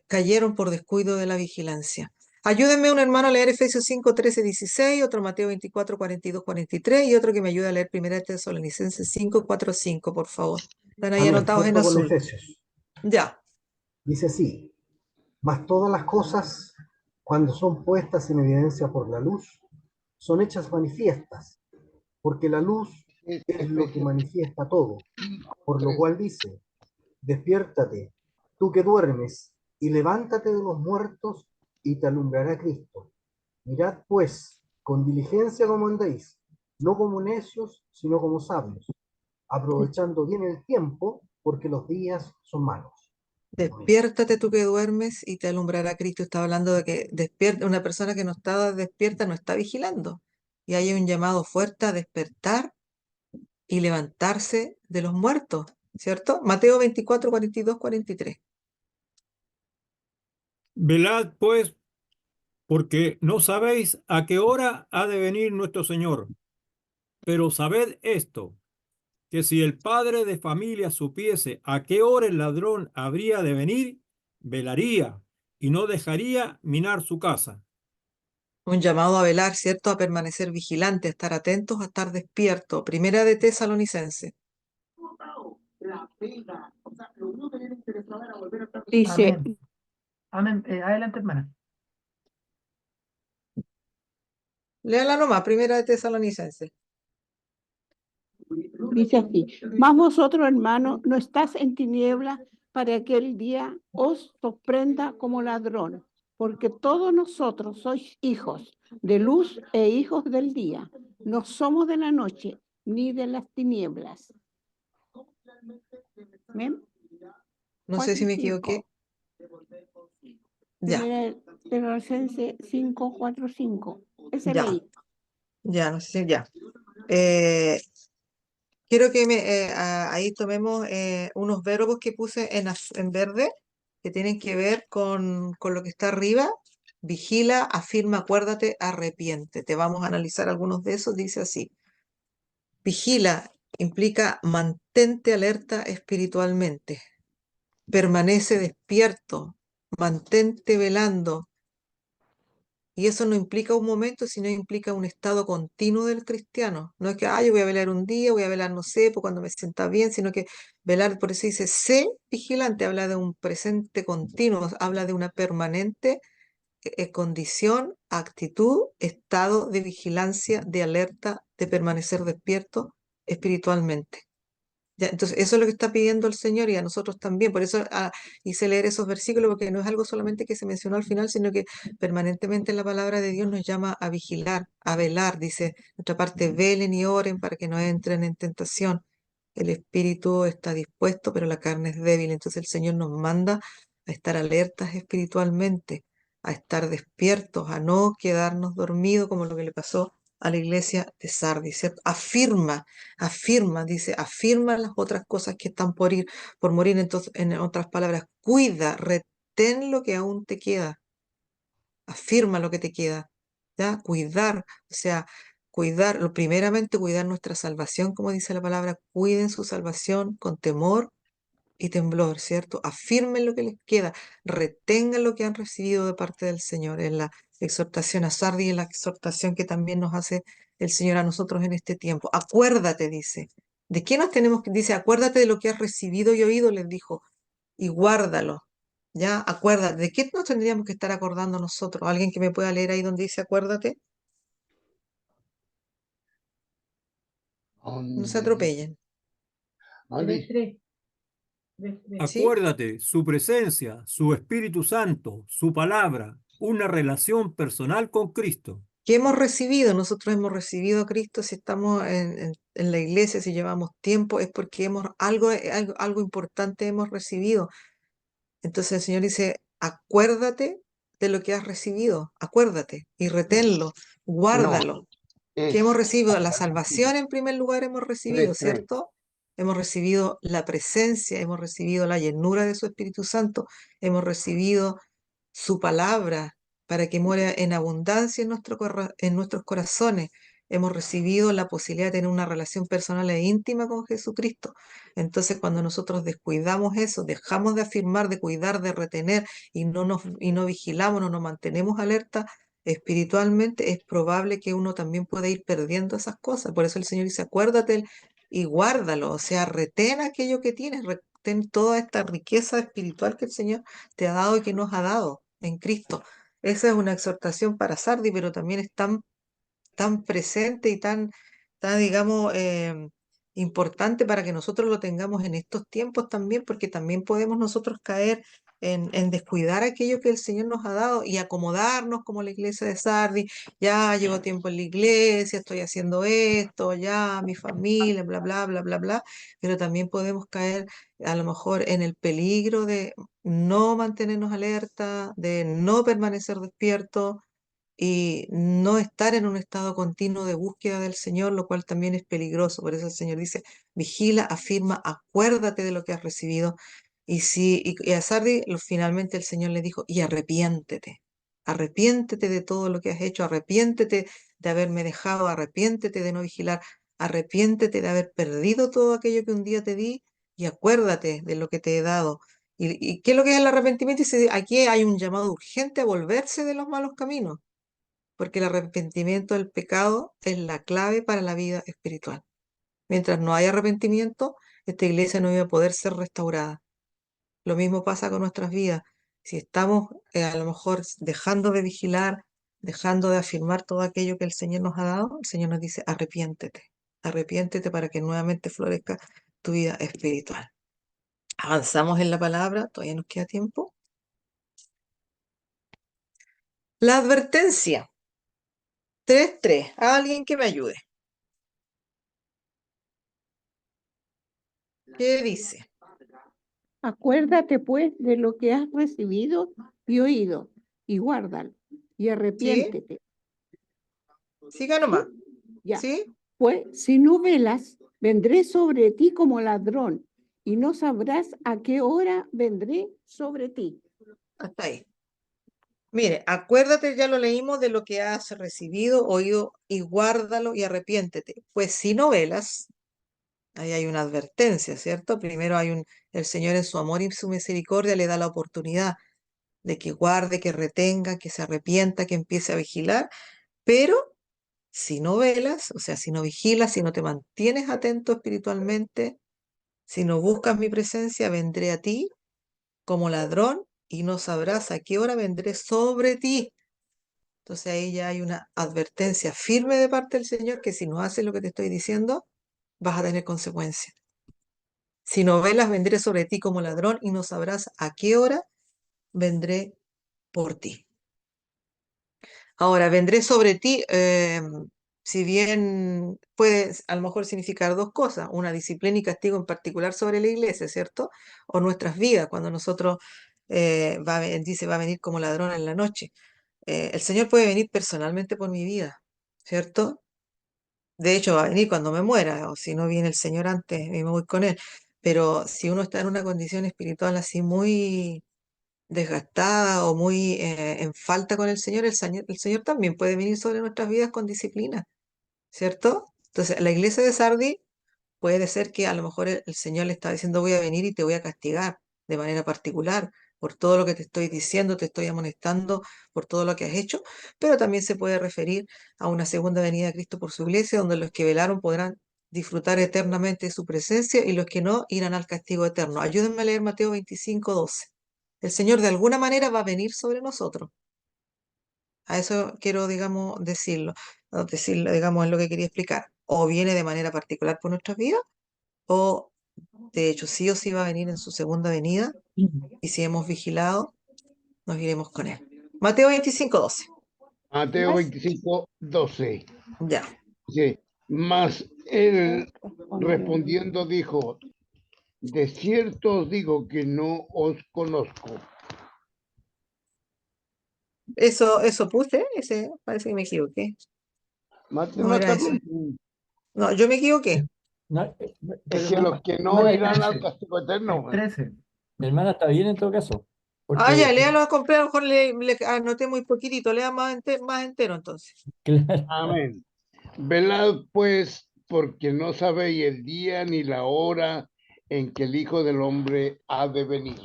cayeron por descuido de la vigilancia. Ayúdenme un hermano a leer Efesios 5, 13, 16, otro Mateo 24, 42, 43 y otro que me ayude a leer 1 Tesalonicenses 5, 4, 5, por favor. Están ahí Amén. anotados en Fuerza con azul. Efesios. Ya. Dice así, mas todas las cosas, cuando son puestas en evidencia por la luz, son hechas manifiestas, porque la luz es lo que Efesios manifiesta todo, por lo 3. cual dice, despiértate, tú que duermes, y levántate de los muertos, y te alumbrará Cristo. Mirad pues, con diligencia como andéis, no como necios, sino como sabios, aprovechando bien el tiempo, porque los días son malos. Amén. Despiértate tú que duermes y te alumbrará Cristo. Está hablando de que una persona que no está despierta no está vigilando. Y hay un llamado fuerte a despertar y levantarse de los muertos, ¿cierto? Mateo 24, 42, 43. Velad pues, porque no sabéis a qué hora ha de venir nuestro Señor. Pero sabed esto, que si el padre de familia supiese a qué hora el ladrón habría de venir, velaría y no dejaría minar su casa. Un llamado a velar, ¿cierto? A permanecer vigilante, a estar atentos, a estar despierto. Primera de Tesalonicense. Dice, Amén. Amén. Adelante, hermana. Léala nomás, Primera de Tesalonicense. dice así, mas vosotros, hermanos, no estás en tinieblas para que el día os sorprenda como ladrón, porque todos nosotros sois hijos de luz e hijos del día. No somos de la noche ni de las tinieblas. ¿Ven? No sé si me equivoqué. Ya, Primera Tesalonicenses 5, 4, 5. Ese ya, leí. ya, no sé si ya. Eh, Quiero que ahí tomemos unos verbos que puse en verde, que tienen que ver con lo que está arriba. vigila, afirma, acuérdate, arrepiéntete. Vamos a analizar algunos de esos. Dice así. Vigila implica mantente alerta espiritualmente. Permanece despierto, mantente velando. Y eso no implica un momento, sino implica un estado continuo del cristiano. No es que, yo voy a velar un día, voy a velar, no sé, pues cuando me sienta bien, sino que velar, por eso dice, sé vigilante, habla de un presente continuo, habla de una permanente condición, actitud, estado de vigilancia, de alerta, de permanecer despierto espiritualmente. Ya, entonces, eso es lo que está pidiendo el Señor y a nosotros también. Por eso hice leer esos versículos, porque no es algo solamente que se mencionó al final, sino que permanentemente la palabra de Dios nos llama a vigilar, a velar. Dice, nuestra parte, velen y oren para que no entren en tentación. El espíritu está dispuesto, pero la carne es débil. Entonces el Señor nos manda a estar alertas espiritualmente, a estar despiertos, a no quedarnos dormidos como lo que le pasó a la iglesia de Sardis, ¿cierto? Afirma, dice, afirma las otras cosas que están por morir. Entonces, en otras palabras, cuida, retén lo que aún te queda, afirma lo que te queda, ¿ya? Cuidar, o sea, cuidar, primeramente cuidar nuestra salvación, como dice la palabra, cuiden su salvación con temor y temblor, ¿cierto? Afirmen lo que les queda, retengan lo que han recibido de parte del Señor, en la exhortación a Sardis y en la exhortación que también nos hace el Señor a nosotros en este tiempo. Acuérdate, dice. ¿De qué nos tenemos que? Dice, acuérdate de lo que has recibido y oído, les dijo, y guárdalo. ¿Ya? Acuérdate. ¿De qué nos tendríamos que estar acordando nosotros? ¿Alguien que me pueda leer ahí donde dice acuérdate? No se atropellen. ¿Dónde? ¿Sí? Acuérdate, su presencia, su Espíritu Santo, su palabra, una relación personal con Cristo. ¿Qué hemos recibido? Nosotros hemos recibido a Cristo. Si estamos en la iglesia, si llevamos tiempo, es porque algo importante hemos recibido. Entonces el Señor dice, acuérdate de lo que has recibido, acuérdate y reténlo, No, guárdalo. ¿Qué hemos es recibido? La salvación en primer lugar hemos recibido, 3:3. ¿cierto? Hemos recibido la presencia, hemos recibido la llenura de su Espíritu Santo, hemos recibido su palabra para que muera en abundancia en nuestros corazones. Hemos recibido la posibilidad de tener una relación personal e íntima con Jesucristo. Entonces, cuando nosotros descuidamos eso, dejamos de afirmar, de cuidar, de retener y no vigilamos, no nos mantenemos alerta espiritualmente, es probable que uno también pueda ir perdiendo esas cosas. Por eso el Señor dice, acuérdate y guárdalo, o sea, retén aquello que tienes, retén toda esta riqueza espiritual que el Señor te ha dado y que nos ha dado en Cristo. Esa es una exhortación para Sardi, pero también es tan presente y tan digamos, importante para que nosotros lo tengamos en estos tiempos también, porque también podemos nosotros caer en descuidar aquello que el Señor nos ha dado y acomodarnos como la iglesia de Sardi. Ya llevo tiempo en la iglesia, estoy haciendo esto, ya mi familia, bla, bla, bla, bla, bla, pero también podemos caer a lo mejor en el peligro de no mantenernos alerta, de no permanecer despiertos y no estar en un estado continuo de búsqueda del Señor, lo cual también es peligroso. Por eso el Señor dice, vigila, afirma, acuérdate de lo que has recibido. Y a Sardi finalmente el Señor le dijo, y arrepiéntete de todo lo que has hecho, arrepiéntete de haberme dejado, arrepiéntete de no vigilar, arrepiéntete de haber perdido todo aquello que un día te di y acuérdate de lo que te he dado. ¿Y qué es lo que es el arrepentimiento? Dice, aquí hay un llamado urgente a volverse de los malos caminos, porque el arrepentimiento del pecado es la clave para la vida espiritual. Mientras no haya arrepentimiento, esta iglesia no iba a poder ser restaurada. Lo mismo pasa con nuestras vidas. Si estamos a lo mejor dejando de vigilar, dejando de afirmar todo aquello que el Señor nos ha dado, el Señor nos dice, arrepiéntete para que nuevamente florezca tu vida espiritual. Avanzamos en la palabra, todavía nos queda tiempo. La advertencia. 3:3. Alguien que me ayude. ¿Qué dice? Acuérdate pues de lo que has recibido y oído, y guárdalo, y ¿Sí? arrepiéntete. Siga nomás. Ya. ¿Sí? Pues si no velas, vendré sobre ti como ladrón, y no sabrás a qué hora vendré sobre ti. Hasta ahí. Mire, acuérdate, ya lo leímos, de lo que has recibido, oído, y guárdalo y arrepiéntete. Pues si no velas, ahí hay una advertencia, ¿cierto? Primero el Señor en su amor y su misericordia le da la oportunidad de que guarde, que retenga, que se arrepienta, que empiece a vigilar, pero si no velas, o sea, si no vigilas, si no te mantienes atento espiritualmente, si no buscas mi presencia, vendré a ti como ladrón y no sabrás a qué hora vendré sobre ti. Entonces ahí ya hay una advertencia firme de parte del Señor que si no haces lo que te estoy diciendo, vas a tener consecuencias. Si no velas, vendré sobre ti como ladrón y no sabrás a qué hora vendré por ti. Ahora, vendré sobre ti, si bien puede a lo mejor significar dos cosas, una disciplina y castigo en particular sobre la iglesia, ¿cierto? O nuestras vidas, cuando nosotros, dice, va a venir como ladrón en la noche. El Señor puede venir personalmente por mi vida, ¿cierto? De hecho, va a venir cuando me muera, o si no viene el Señor antes y me voy con Él. Pero si uno está en una condición espiritual así muy desgastada o muy en falta con el Señor también puede venir sobre nuestras vidas con disciplina, ¿cierto? Entonces, la iglesia de Sardi puede ser que a lo mejor el Señor le está diciendo voy a venir y te voy a castigar de manera particular por todo lo que te estoy diciendo, te estoy amonestando por todo lo que has hecho, pero también se puede referir a una segunda venida de Cristo por su iglesia, donde los que velaron podrán disfrutar eternamente de su presencia y los que no irán al castigo eterno. Ayúdenme a leer Mateo 25:12. El Señor de alguna manera va a venir sobre nosotros. A eso quiero, digamos, decirlo. No, decirlo, digamos, es lo que quería explicar. O viene de manera particular por nuestras vidas, o de hecho sí o sí va a venir en su segunda venida, y si hemos vigilado, nos iremos con él. Mateo 25:12. Mateo Mas 25:12. Ya. Dice, mas él respondió, respondiendo dijo, de cierto os digo que no os conozco. Eso puse, ese parece que me equivoqué. No No era está eso. bien. No, yo me equivoqué. No, Es Pero que no, los que no no el irán al 13, castigo eterno. el 13. hermana, está bien en todo caso. Ah, ya, Porque, léalo a comprar, a lo mejor le anoté muy poquitito, lea más entero entonces. claro, Amén. Velad pues, porque no sabéis el día ni la hora en que el Hijo del Hombre ha de venir.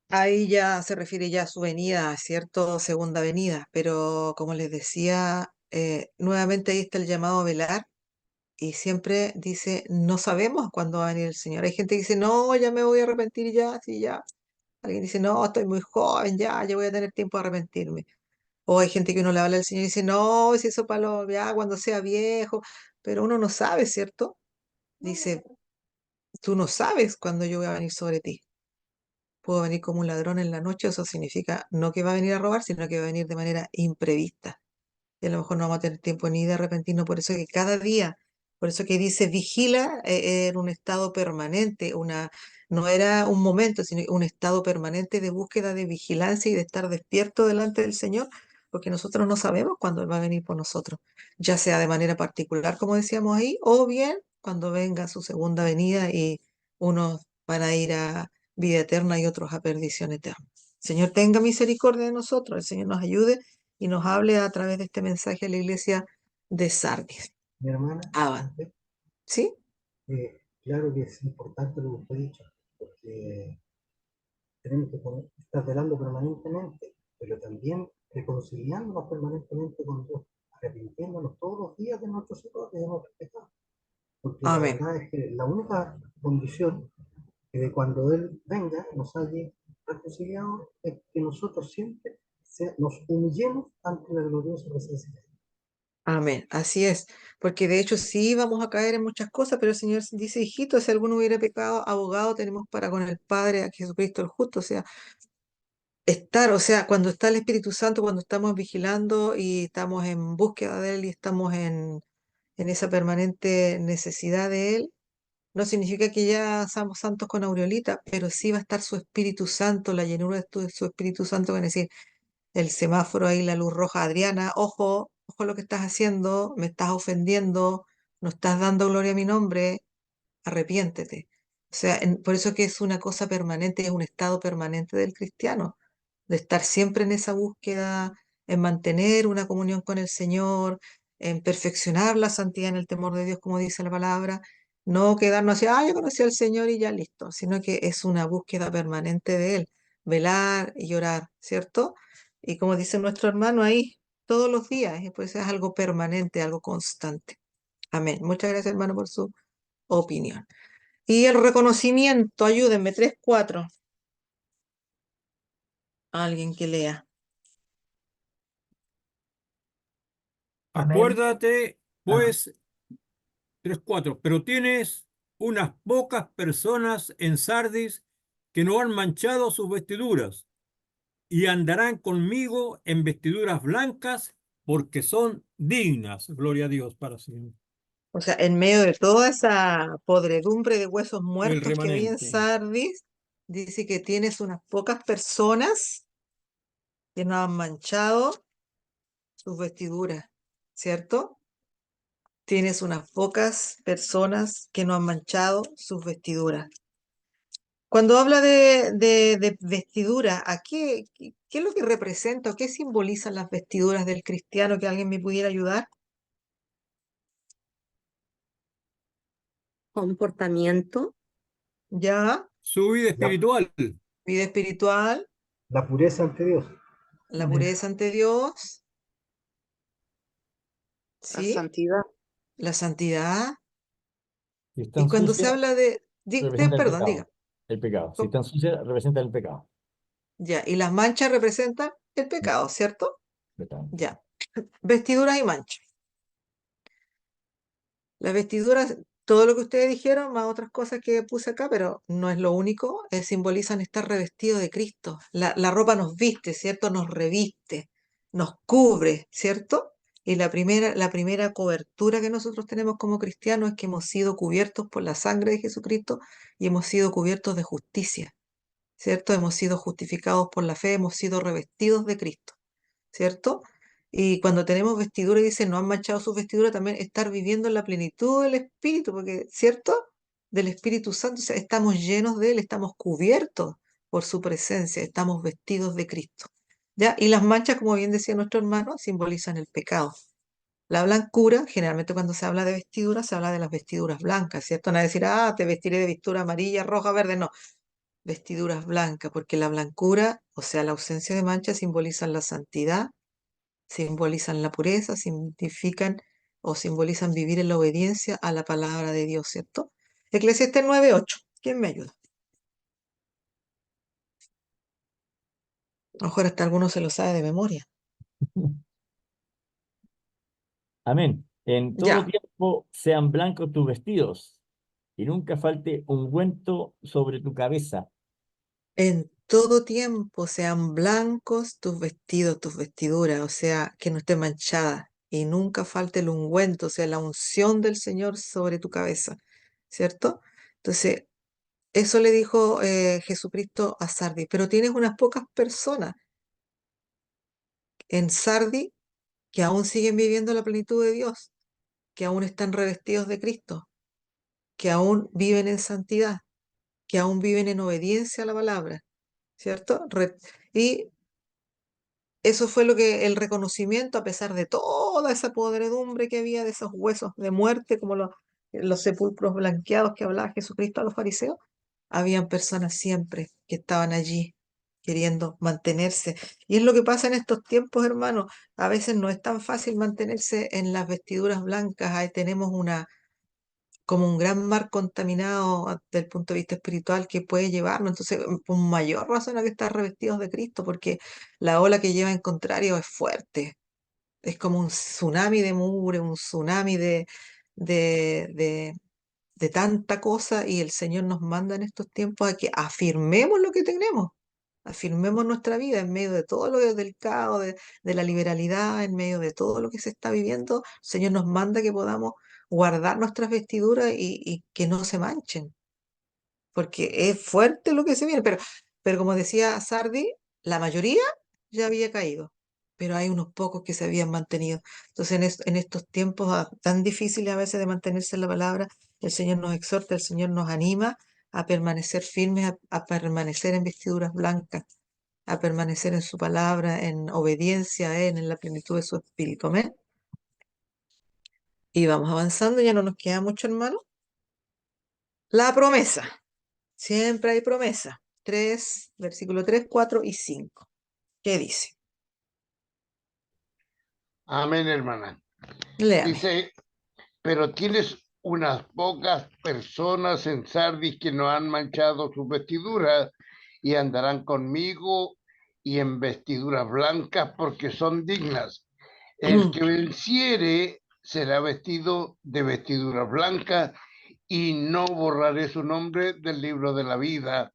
Ahí ya se refiere ya a su venida, ¿cierto? Segunda venida, pero como les decía, nuevamente ahí está el llamado a velar y siempre dice, no sabemos cuándo va a venir el Señor. Hay gente que dice, no, ya me voy a arrepentir ya, sí, ya. Alguien dice, no, estoy muy joven, ya voy a tener tiempo de arrepentirme. O hay gente que uno le habla al Señor y dice, no, si eso para ya cuando sea viejo, pero uno no sabe, ¿cierto? Dice, tú no sabes cuándo yo voy a venir sobre ti. Puedo venir como un ladrón en la noche, eso significa no que va a venir a robar, sino que va a venir de manera imprevista. Y a lo mejor no vamos a tener tiempo ni de arrepentirnos, por eso que cada día, por eso que dice vigila, era un estado permanente, no era un momento, sino un estado permanente de búsqueda, de vigilancia y de estar despierto delante del Señor, porque nosotros no sabemos cuándo Él va a venir por nosotros, ya sea de manera particular, como decíamos ahí, o bien cuando venga su segunda venida y unos van a ir a vida eterna y otros a perdición eterna. Señor, tenga misericordia de nosotros, el Señor nos ayude y nos hable a través de este mensaje a la iglesia de Sardis. Mi hermana, Aban. ¿Sí? claro que es importante lo que usted ha dicho, porque tenemos que estar velando permanentemente, pero también reconciliándonos permanentemente con Dios, arrepintiéndonos todos los días de nuestros errores y de nuestros pecados. Porque la Amén. verdad es que la única condición que de cuando Él venga nos haya reconciliado es que nosotros siempre nos humillemos ante la gloriosa presencia de Dios. Amén. Así es. Porque de hecho sí vamos a caer en muchas cosas, pero el Señor dice, hijito, si alguno hubiera pecado, abogado tenemos para con el Padre, a Jesucristo el justo. O sea, estar, o sea, cuando está el Espíritu Santo, cuando estamos vigilando y estamos en búsqueda de Él y estamos en esa permanente necesidad de Él, no significa que ya somos santos con aureolita, pero sí va a estar su Espíritu Santo, la llenura de su Espíritu Santo, van a decir, el semáforo ahí, la luz roja, Adriana, ojo lo que estás haciendo, me estás ofendiendo, no estás dando gloria a mi nombre, arrepiéntete. O sea, por eso que es una cosa permanente, es un estado permanente del cristiano. de estar siempre en esa búsqueda, en mantener una comunión con el Señor, en perfeccionar la santidad en el temor de Dios, como dice la palabra, no quedarnos así, yo conocí al Señor y ya listo, sino que es una búsqueda permanente de Él, velar y orar, ¿cierto? Y como dice nuestro hermano ahí, todos los días, pues es algo permanente, algo constante. Amén. Muchas gracias, hermano, por su opinión. Y el reconocimiento, ayúdenme, 3, 4. Alguien que lea. Amén. Acuérdate, Ah, pues, 3:4, pero tienes unas pocas personas en Sardis que no han manchado sus vestiduras y andarán conmigo en vestiduras blancas porque son dignas. Gloria a Dios para siempre. O sea, en medio de toda esa podredumbre de huesos El muertos que había en remanente. Sardis, dice que tienes unas pocas personas que no han manchado sus vestiduras, ¿cierto? Tienes unas pocas personas que no han manchado sus vestiduras. Cuando habla de vestidura, qué es lo que representa o qué simbolizan las vestiduras del cristiano? ¿Que alguien me pudiera ayudar? Comportamiento, Ya, Su vida La, espiritual. vida espiritual, la pureza ante Dios. la amén. pureza ante Dios, la ¿sí? santidad, La santidad. Si Y están cuando se sucias, habla representa el perdón, diga. pecado. El pecado. Si co- están sucias, representa el pecado. Ya, y las manchas representan el pecado, ¿cierto? Completamente. Ya. Vestiduras y manchas. Las vestiduras, todo lo que ustedes dijeron, más otras cosas que puse acá, pero no es lo único, simbolizan estar revestido de Cristo. La ropa nos viste, ¿cierto? Nos reviste, nos cubre, ¿cierto? Y la primera cobertura que nosotros tenemos como cristianos es que hemos sido cubiertos por la sangre de Jesucristo y hemos sido cubiertos de justicia, ¿cierto? Hemos sido justificados por la fe, hemos sido revestidos de Cristo, ¿cierto? Y cuando tenemos vestidura, dice, no han manchado sus vestiduras, también estar viviendo en la plenitud del Espíritu, porque, ¿cierto? Del Espíritu Santo, o sea, estamos llenos de Él, estamos cubiertos por su presencia, estamos vestidos de Cristo, ¿ya? Y las manchas, como bien decía nuestro hermano, simbolizan el pecado. La blancura, generalmente cuando se habla de vestidura, se habla de las vestiduras blancas, ¿cierto? No es decir, te vestiré de vestidura amarilla, roja, verde, no, vestiduras blancas, porque la blancura, o sea, la ausencia de manchas, simbolizan la santidad, simbolizan la pureza, significan o simbolizan vivir en la obediencia a la palabra de Dios, ¿cierto? Eclesiastés 9:8. ¿Quién me ayuda? A lo mejor hasta alguno se lo sabe de memoria. Amén. En todo Ya. tiempo sean blancos tus vestidos y nunca falte ungüento sobre tu cabeza. En todo tiempo sean blancos tus vestidos, tus vestiduras, o sea, que no esté manchada y nunca falte el ungüento, o sea, la unción del Señor sobre tu cabeza, ¿cierto? Entonces, eso le dijo Jesucristo a Sardi, pero tienes unas pocas personas en Sardi que aún siguen viviendo la plenitud de Dios, que aún están revestidos de Cristo, que aún viven en santidad, que aún viven en obediencia a la palabra, ¿cierto? Y eso fue lo que el reconocimiento, a pesar de toda esa podredumbre que había de esos huesos de muerte, como los sepulcros blanqueados que hablaba Jesucristo a los fariseos, habían personas siempre que estaban allí queriendo mantenerse. Y es lo que pasa en estos tiempos, hermano. A veces no es tan fácil mantenerse en las vestiduras blancas. Ahí tenemos como un gran mar contaminado desde el punto de vista espiritual que puede llevarnos. Entonces, con mayor razón hay que estar revestidos de Cristo, porque la ola que lleva en contrario es fuerte. Es como un tsunami de mugre, un tsunami de, de, de tanta cosa, y el Señor nos manda en estos tiempos a que afirmemos lo que tenemos. Afirmemos nuestra vida en medio de todo lo del caos, de la liberalidad, en medio de todo lo que se está viviendo. El Señor nos manda que podamos guardar nuestras vestiduras y que no se manchen, porque es fuerte lo que se viene. Pero como decía Sardi, la mayoría ya había caído, pero hay unos pocos que se habían mantenido. Entonces, en estos tiempos tan difíciles a veces de mantenerse en la palabra, el Señor nos exhorta, el Señor nos anima a permanecer firmes, a permanecer en vestiduras blancas, a permanecer en su palabra, en obediencia a Él, en la plenitud de su espíritu. Amén. Y vamos avanzando, ya no nos queda mucho, hermano. La promesa. Siempre hay promesa. 3, versículo 3, 4 y 5. ¿Qué dice? Amén, hermana. Léame. Dice, pero tienes unas pocas personas en Sardis que no han manchado sus vestiduras y andarán conmigo y en vestiduras blancas porque son dignas. El que venciere será vestido de vestiduras blancas y no borraré su nombre del libro de la vida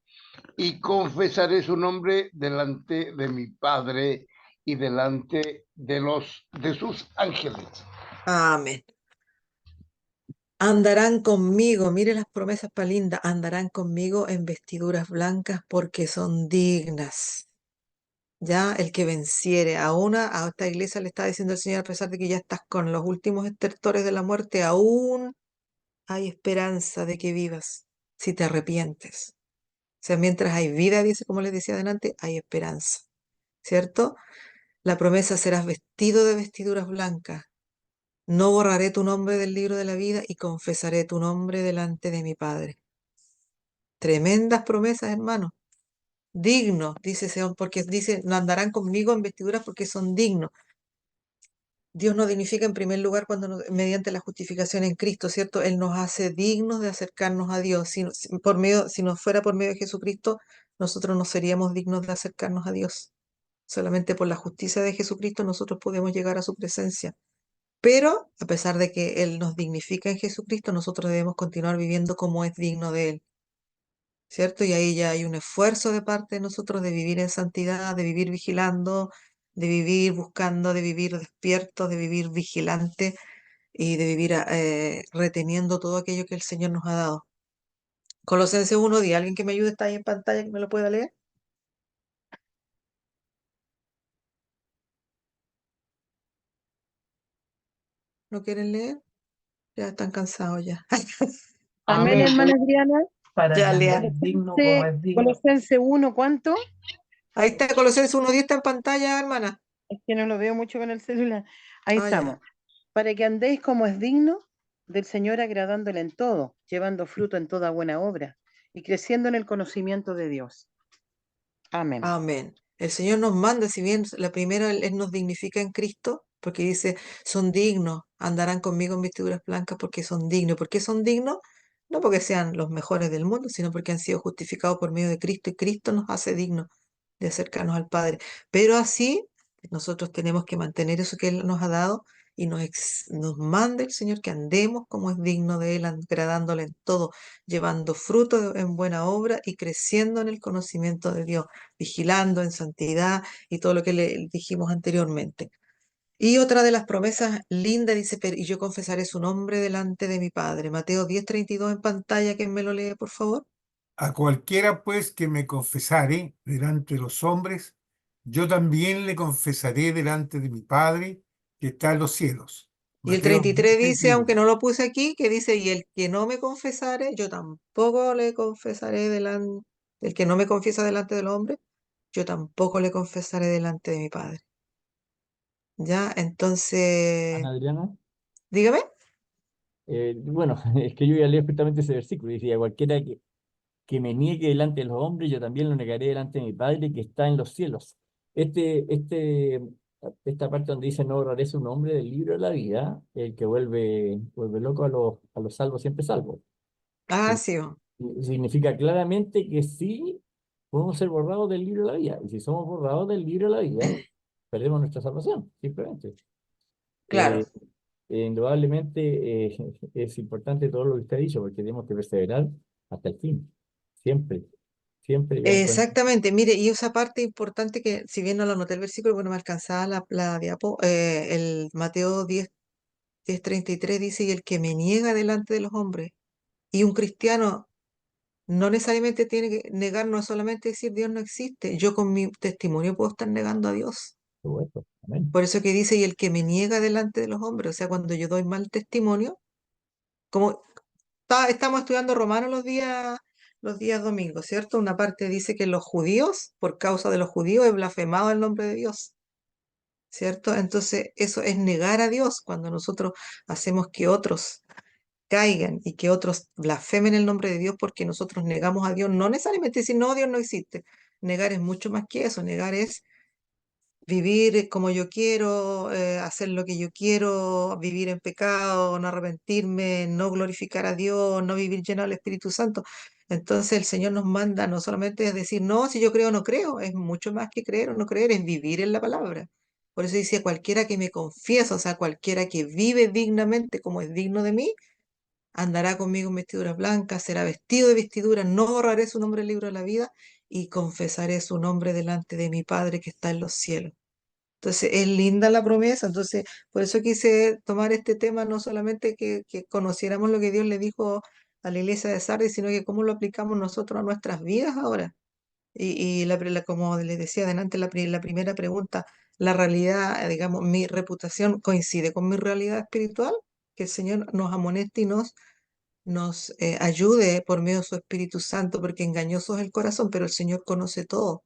y confesaré su nombre delante de mi Padre y delante de sus ángeles. Amén. Andarán conmigo, mire las promesas para linda, andarán conmigo en vestiduras blancas porque son dignas. Ya el que venciere a esta iglesia le está diciendo el Señor, a pesar de que ya estás con los últimos estertores de la muerte, aún hay esperanza de que vivas si te arrepientes. O sea, mientras hay vida, dice, como les decía adelante, hay esperanza, ¿cierto? La promesa: serás vestido de vestiduras blancas. No borraré tu nombre del libro de la vida y confesaré tu nombre delante de mi Padre. Tremendas promesas, hermano. Dignos, dice Seón, porque dice, no andarán conmigo en vestiduras porque son dignos. Dios nos dignifica en primer lugar mediante la justificación en Cristo, ¿cierto? Él nos hace dignos de acercarnos a Dios. Si no fuera por medio de Jesucristo, nosotros no seríamos dignos de acercarnos a Dios. Solamente por la justicia de Jesucristo nosotros podemos llegar a su presencia. Pero, a pesar de que Él nos dignifica en Jesucristo, nosotros debemos continuar viviendo como es digno de Él, ¿cierto? Y ahí ya hay un esfuerzo de parte de nosotros de vivir en santidad, de vivir vigilando, de vivir buscando, de vivir despiertos, de vivir vigilante y de vivir reteniendo todo aquello que el Señor nos ha dado. Colosenses 1:10, ¿alguien que me ayude? Está ahí en pantalla, que me lo pueda leer. ¿No quieren leer? Ya están cansados ya. Amén, Amén. hermana Adriana. Para Ya que lean. andes digno como es digno. Colosenses 1, ¿cuánto? Ahí está Colosenses 1:10, está en pantalla, hermana. Es que no lo veo mucho con el celular. Ahí Ah, ya. estamos. Para que andéis como es digno del Señor, agradándole en todo, llevando fruto en toda buena obra y creciendo en el conocimiento de Dios. Amén. Amén. El Señor nos manda, si bien la primera Él nos dignifica en Cristo, porque dice, son dignos, andarán conmigo en vestiduras blancas porque son dignos. ¿Por qué son dignos? No porque sean los mejores del mundo, sino porque han sido justificados por medio de Cristo y Cristo nos hace dignos de acercarnos al Padre. Pero así nosotros tenemos que mantener eso que Él nos ha dado y nos manda el Señor que andemos como es digno de Él, agradándole en todo, llevando fruto en buena obra y creciendo en el conocimiento de Dios, vigilando en santidad y todo lo que le dijimos anteriormente. Y otra de las promesas lindas dice, y yo confesaré su nombre delante de mi Padre. Mateo 10:32 en pantalla, ¿quién me lo lee, por favor? A cualquiera pues que me confesare delante de los hombres, yo también le confesaré delante de mi Padre que está en los cielos. Y el Mateo 33 dice, 10:31. aunque no lo puse aquí, que dice, y el que no me confesare, yo tampoco le confesaré delante, el que no me confiesa delante del hombre, yo tampoco le confesaré delante de mi Padre. Ya, entonces, Ana Adriana, dígame. bueno, es que yo ya leo justamente ese versículo, decía, cualquiera que me niegue delante de los hombres, yo también lo negaré delante de mi Padre que está en los cielos. Esta parte donde dice no borraré su nombre del libro de la vida, el que vuelve loco a los salvos siempre salvos. Ah, Sí. sí. Significa claramente que sí podemos ser borrados del libro de la vida. Y si somos borrados del libro de la vida, perdemos nuestra salvación, simplemente. Claro. Eh, Indudablemente es importante todo lo que usted ha dicho, porque tenemos que perseverar hasta el fin, siempre, siempre. Exactamente, mire, y esa parte importante que, si bien no lo anoté el versículo, bueno, me alcanzaba la diapo, el Mateo 10:33 dice, y el que me niega delante de los hombres, y un cristiano no necesariamente tiene que negar, no es solamente decir Dios no existe, yo con mi testimonio puedo estar negando a Dios. Todo esto. Amén. Por eso que dice, y el que me niega delante de los hombres, o sea, cuando yo doy mal testimonio, como estamos estudiando Romanos los días domingos, ¿cierto? Una parte dice que los judíos, por causa de los judíos, he blasfemado el nombre de Dios, ¿cierto? Entonces, eso es negar a Dios cuando nosotros hacemos que otros caigan y que otros blasfemen el nombre de Dios porque nosotros negamos a Dios. No necesariamente decir, no, Dios no existe. Negar es mucho más que eso. Negar es vivir como yo quiero, hacer lo que yo quiero, vivir en pecado, no arrepentirme, no glorificar a Dios, no vivir lleno del Espíritu Santo. Entonces el Señor nos manda no solamente a decir, no, si yo creo o no creo, es mucho más que creer o no creer, es vivir en la palabra. Por eso dice, cualquiera que me confiesa, o sea, cualquiera que vive dignamente como es digno de mí, andará conmigo en vestiduras blancas, será vestido de vestiduras, no borraré su nombre del libro de la vida y confesaré su nombre delante de mi Padre que está en los cielos. Entonces, es linda la promesa. Entonces, por eso quise tomar este tema, no solamente que conociéramos lo que Dios le dijo a la iglesia de Sardis, sino que cómo lo aplicamos nosotros a nuestras vidas ahora. Y como les decía adelante, la primera pregunta, la realidad, digamos, mi reputación coincide con mi realidad espiritual, que el Señor nos amoneste y nos ayude por medio de su Espíritu Santo, porque engañoso es el corazón, pero el Señor conoce todo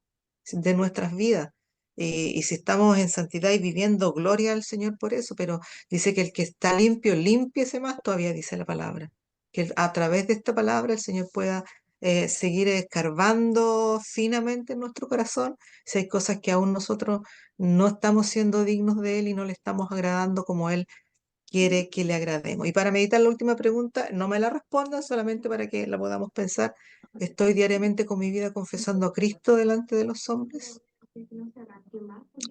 de nuestras vidas. Y si estamos en santidad y viviendo, gloria al Señor por eso, pero dice que el que está limpio, límpiese más, todavía dice la palabra. Que a través de esta palabra el Señor pueda seguir escarbando finamente en nuestro corazón, si hay cosas que aún nosotros no estamos siendo dignos de Él y no le estamos agradando como Él quiere que le agrademos. Y para meditar la última pregunta, no me la respondan, solamente para que la podamos pensar. ¿Estoy diariamente con mi vida confesando a Cristo delante de los hombres?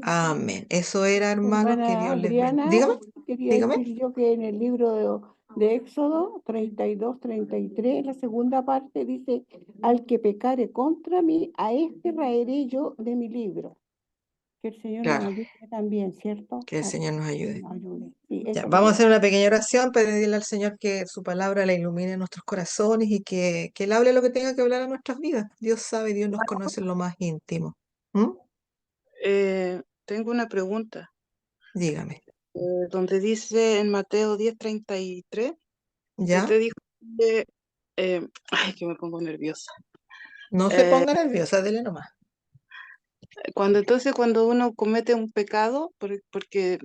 Amén. Eso era, hermanos, que Hermana Dios les bendiga. Adriana, Dígame, quería dígame. decir yo que en el libro de Éxodo 32-33, la segunda parte dice, al que pecare contra mí, a este raeré yo de mi libro. Que el Señor nos Claro, ayude también, ¿cierto? que el Señor nos ayude. Nos ayude. Sí, Ya, eso vamos a quería. hacer una pequeña oración para pedirle al Señor que su palabra la ilumine en nuestros corazones y que Él hable lo que tenga que hablar a nuestras vidas. Dios sabe, Dios nos conoce en lo más íntimo. ¿Mm? Tengo una pregunta, Dígame. donde dice en Mateo 10:33, ¿Ya? usted dijo que, ay, que me pongo nerviosa. No se Eh, ponga nerviosa, dele nomás. cuando uno comete un pecado, porque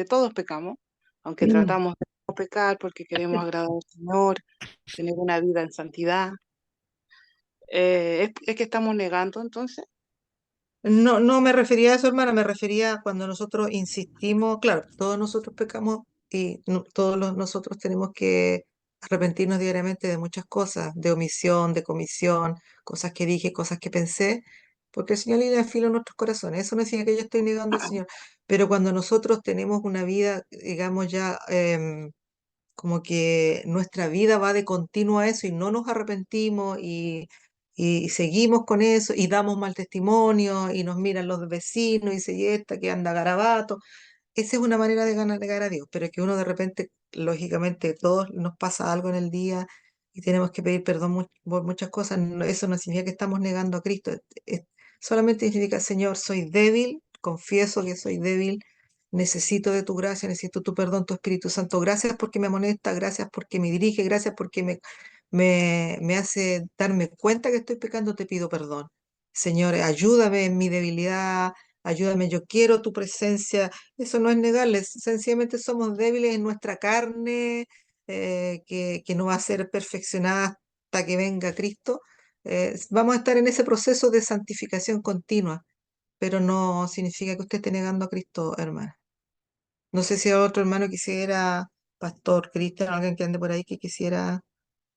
todos pecamos, aunque tratamos de no pecar porque queremos agradar al Señor, tener una vida en santidad, es que estamos negando entonces. No, no me refería a eso, hermana, me refería a cuando nosotros insistimos, claro, todos nosotros pecamos y nosotros tenemos que arrepentirnos diariamente de muchas cosas, de omisión, de comisión, cosas que dije, cosas que pensé, porque el Señor le afila nuestros corazones. Eso no significa que yo estoy negando al Señor, pero cuando nosotros tenemos una vida, digamos ya, como que nuestra vida va de continuo a eso y no nos arrepentimos y seguimos con eso y damos mal testimonio y nos miran los vecinos y se y esta que anda garabato. Esa es una manera de ganar, negar a Dios, pero que uno de repente, lógicamente, todos nos pasa algo en el día y tenemos que pedir perdón por muchas cosas. Eso no significa que estamos negando a Cristo. Solamente significa, Señor, soy débil, confieso que soy débil, necesito de tu gracia, necesito tu perdón, tu Espíritu Santo. Gracias porque me amonesta, gracias porque me dirige, gracias porque me hace darme cuenta que estoy pecando, te pido perdón. Señor, ayúdame en mi debilidad, ayúdame, yo quiero tu presencia. Eso no es negarle, sencillamente somos débiles en nuestra carne, que no va a ser perfeccionada hasta que venga Cristo. Vamos a estar en ese proceso de santificación continua, pero no significa que usted esté negando a Cristo, hermana. No sé si otro hermano quisiera, pastor, Cristian, alguien que ande por ahí que quisiera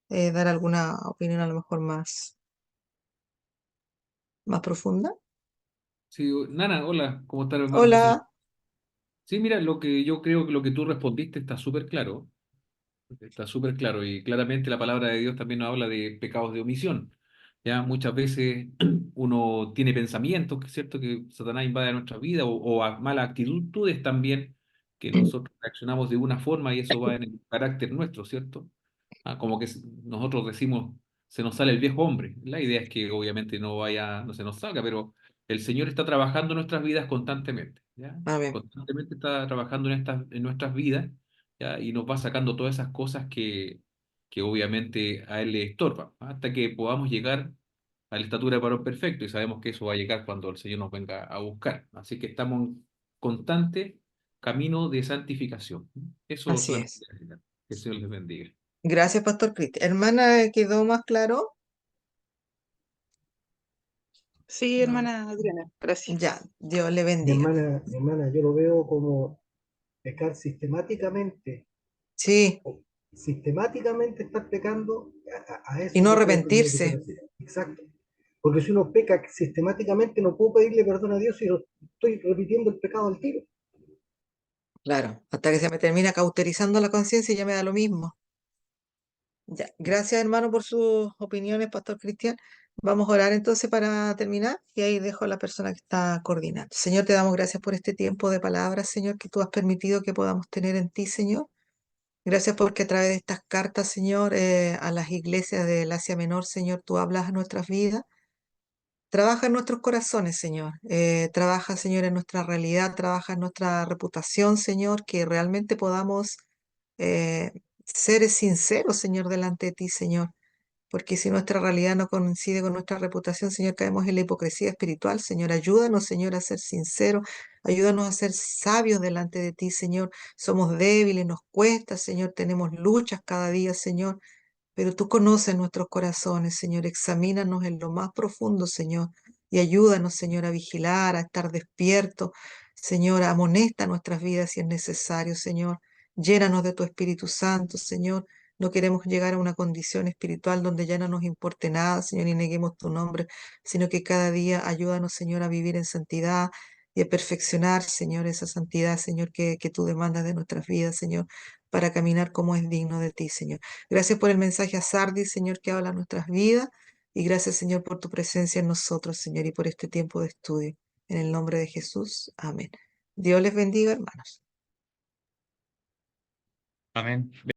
dar alguna opinión a lo mejor más profunda. Sí, Nana, hola, ¿cómo estás, hermano José? Hola. Sí, mira, lo que yo creo que lo que tú respondiste está súper claro y claramente la palabra de Dios también nos habla de pecados de omisión. Ya muchas veces uno tiene pensamientos, que es cierto que Satanás invade nuestra vida o malas actitudes también, que nosotros reaccionamos de una forma y eso va en el carácter nuestro, ¿cierto? Como que nosotros decimos, se nos sale el viejo hombre. La idea es que obviamente no se nos salga, pero el Señor está trabajando en nuestras vidas constantemente, ¿ya? Amén. Constantemente está trabajando en nuestras vidas, ¿ya? Y nos va sacando todas esas cosas que obviamente a él le estorban, hasta que podamos llegar a la estatura de varón perfecto, y sabemos que eso va a llegar cuando el Señor nos venga a buscar. Así que estamos en constante camino de santificación. Eso Así solamente es. quería agregar. Que el Señor les bendiga. Gracias, Pastor Cristian. Hermana, ¿quedó más claro? Sí, No. hermana Adriana, gracias. Ya, Dios le Mi bendiga. hermana, yo lo veo como pecar sistemáticamente, Sí, o sistemáticamente estar pecando, a y eso no yo creo que tiene que ser arrepentirse. así. Exacto. Porque si uno peca sistemáticamente, no puedo pedirle perdón a Dios si no estoy repitiendo el pecado al tiro. Claro, hasta que se me termina cauterizando la conciencia y ya me da lo mismo. Ya, gracias hermano por sus opiniones, Pastor Cristian. Vamos a orar entonces para terminar y ahí dejo a la persona que está coordinando. Señor, te damos gracias por este tiempo de palabras, Señor, que tú has permitido que podamos tener en ti, Señor. Gracias porque a través de estas cartas, Señor, a las iglesias del Asia Menor, Señor, tú hablas a nuestras vidas. Trabaja en nuestros corazones, Señor. Trabaja, Señor, en nuestra realidad, trabaja en nuestra reputación, Señor, que realmente podamos eh, ser sinceros, Señor, delante de ti, Señor. Porque si nuestra realidad no coincide con nuestra reputación, Señor, caemos en la hipocresía espiritual. Señor, ayúdanos, Señor, a ser sinceros. Ayúdanos a ser sabios delante de ti, Señor. Somos débiles, nos cuesta, Señor. Tenemos luchas cada día, Señor. Pero tú conoces nuestros corazones, Señor. Examínanos en lo más profundo, Señor. Y ayúdanos, Señor, a vigilar, a estar despiertos. Señor, amonesta nuestras vidas si es necesario, Señor. Llénanos de tu Espíritu Santo, Señor. No queremos llegar a una condición espiritual donde ya no nos importe nada, Señor, ni neguemos tu nombre, sino que cada día ayúdanos, Señor, a vivir en santidad y a perfeccionar, Señor, esa santidad, Señor, que tú demandas de nuestras vidas, Señor, para caminar como es digno de ti, Señor. Gracias por el mensaje a Sardis, Señor, que habla nuestras vidas. Y gracias, Señor, por tu presencia en nosotros, Señor, y por este tiempo de estudio. En el nombre de Jesús. Amén. Dios les bendiga, hermanos. Amén.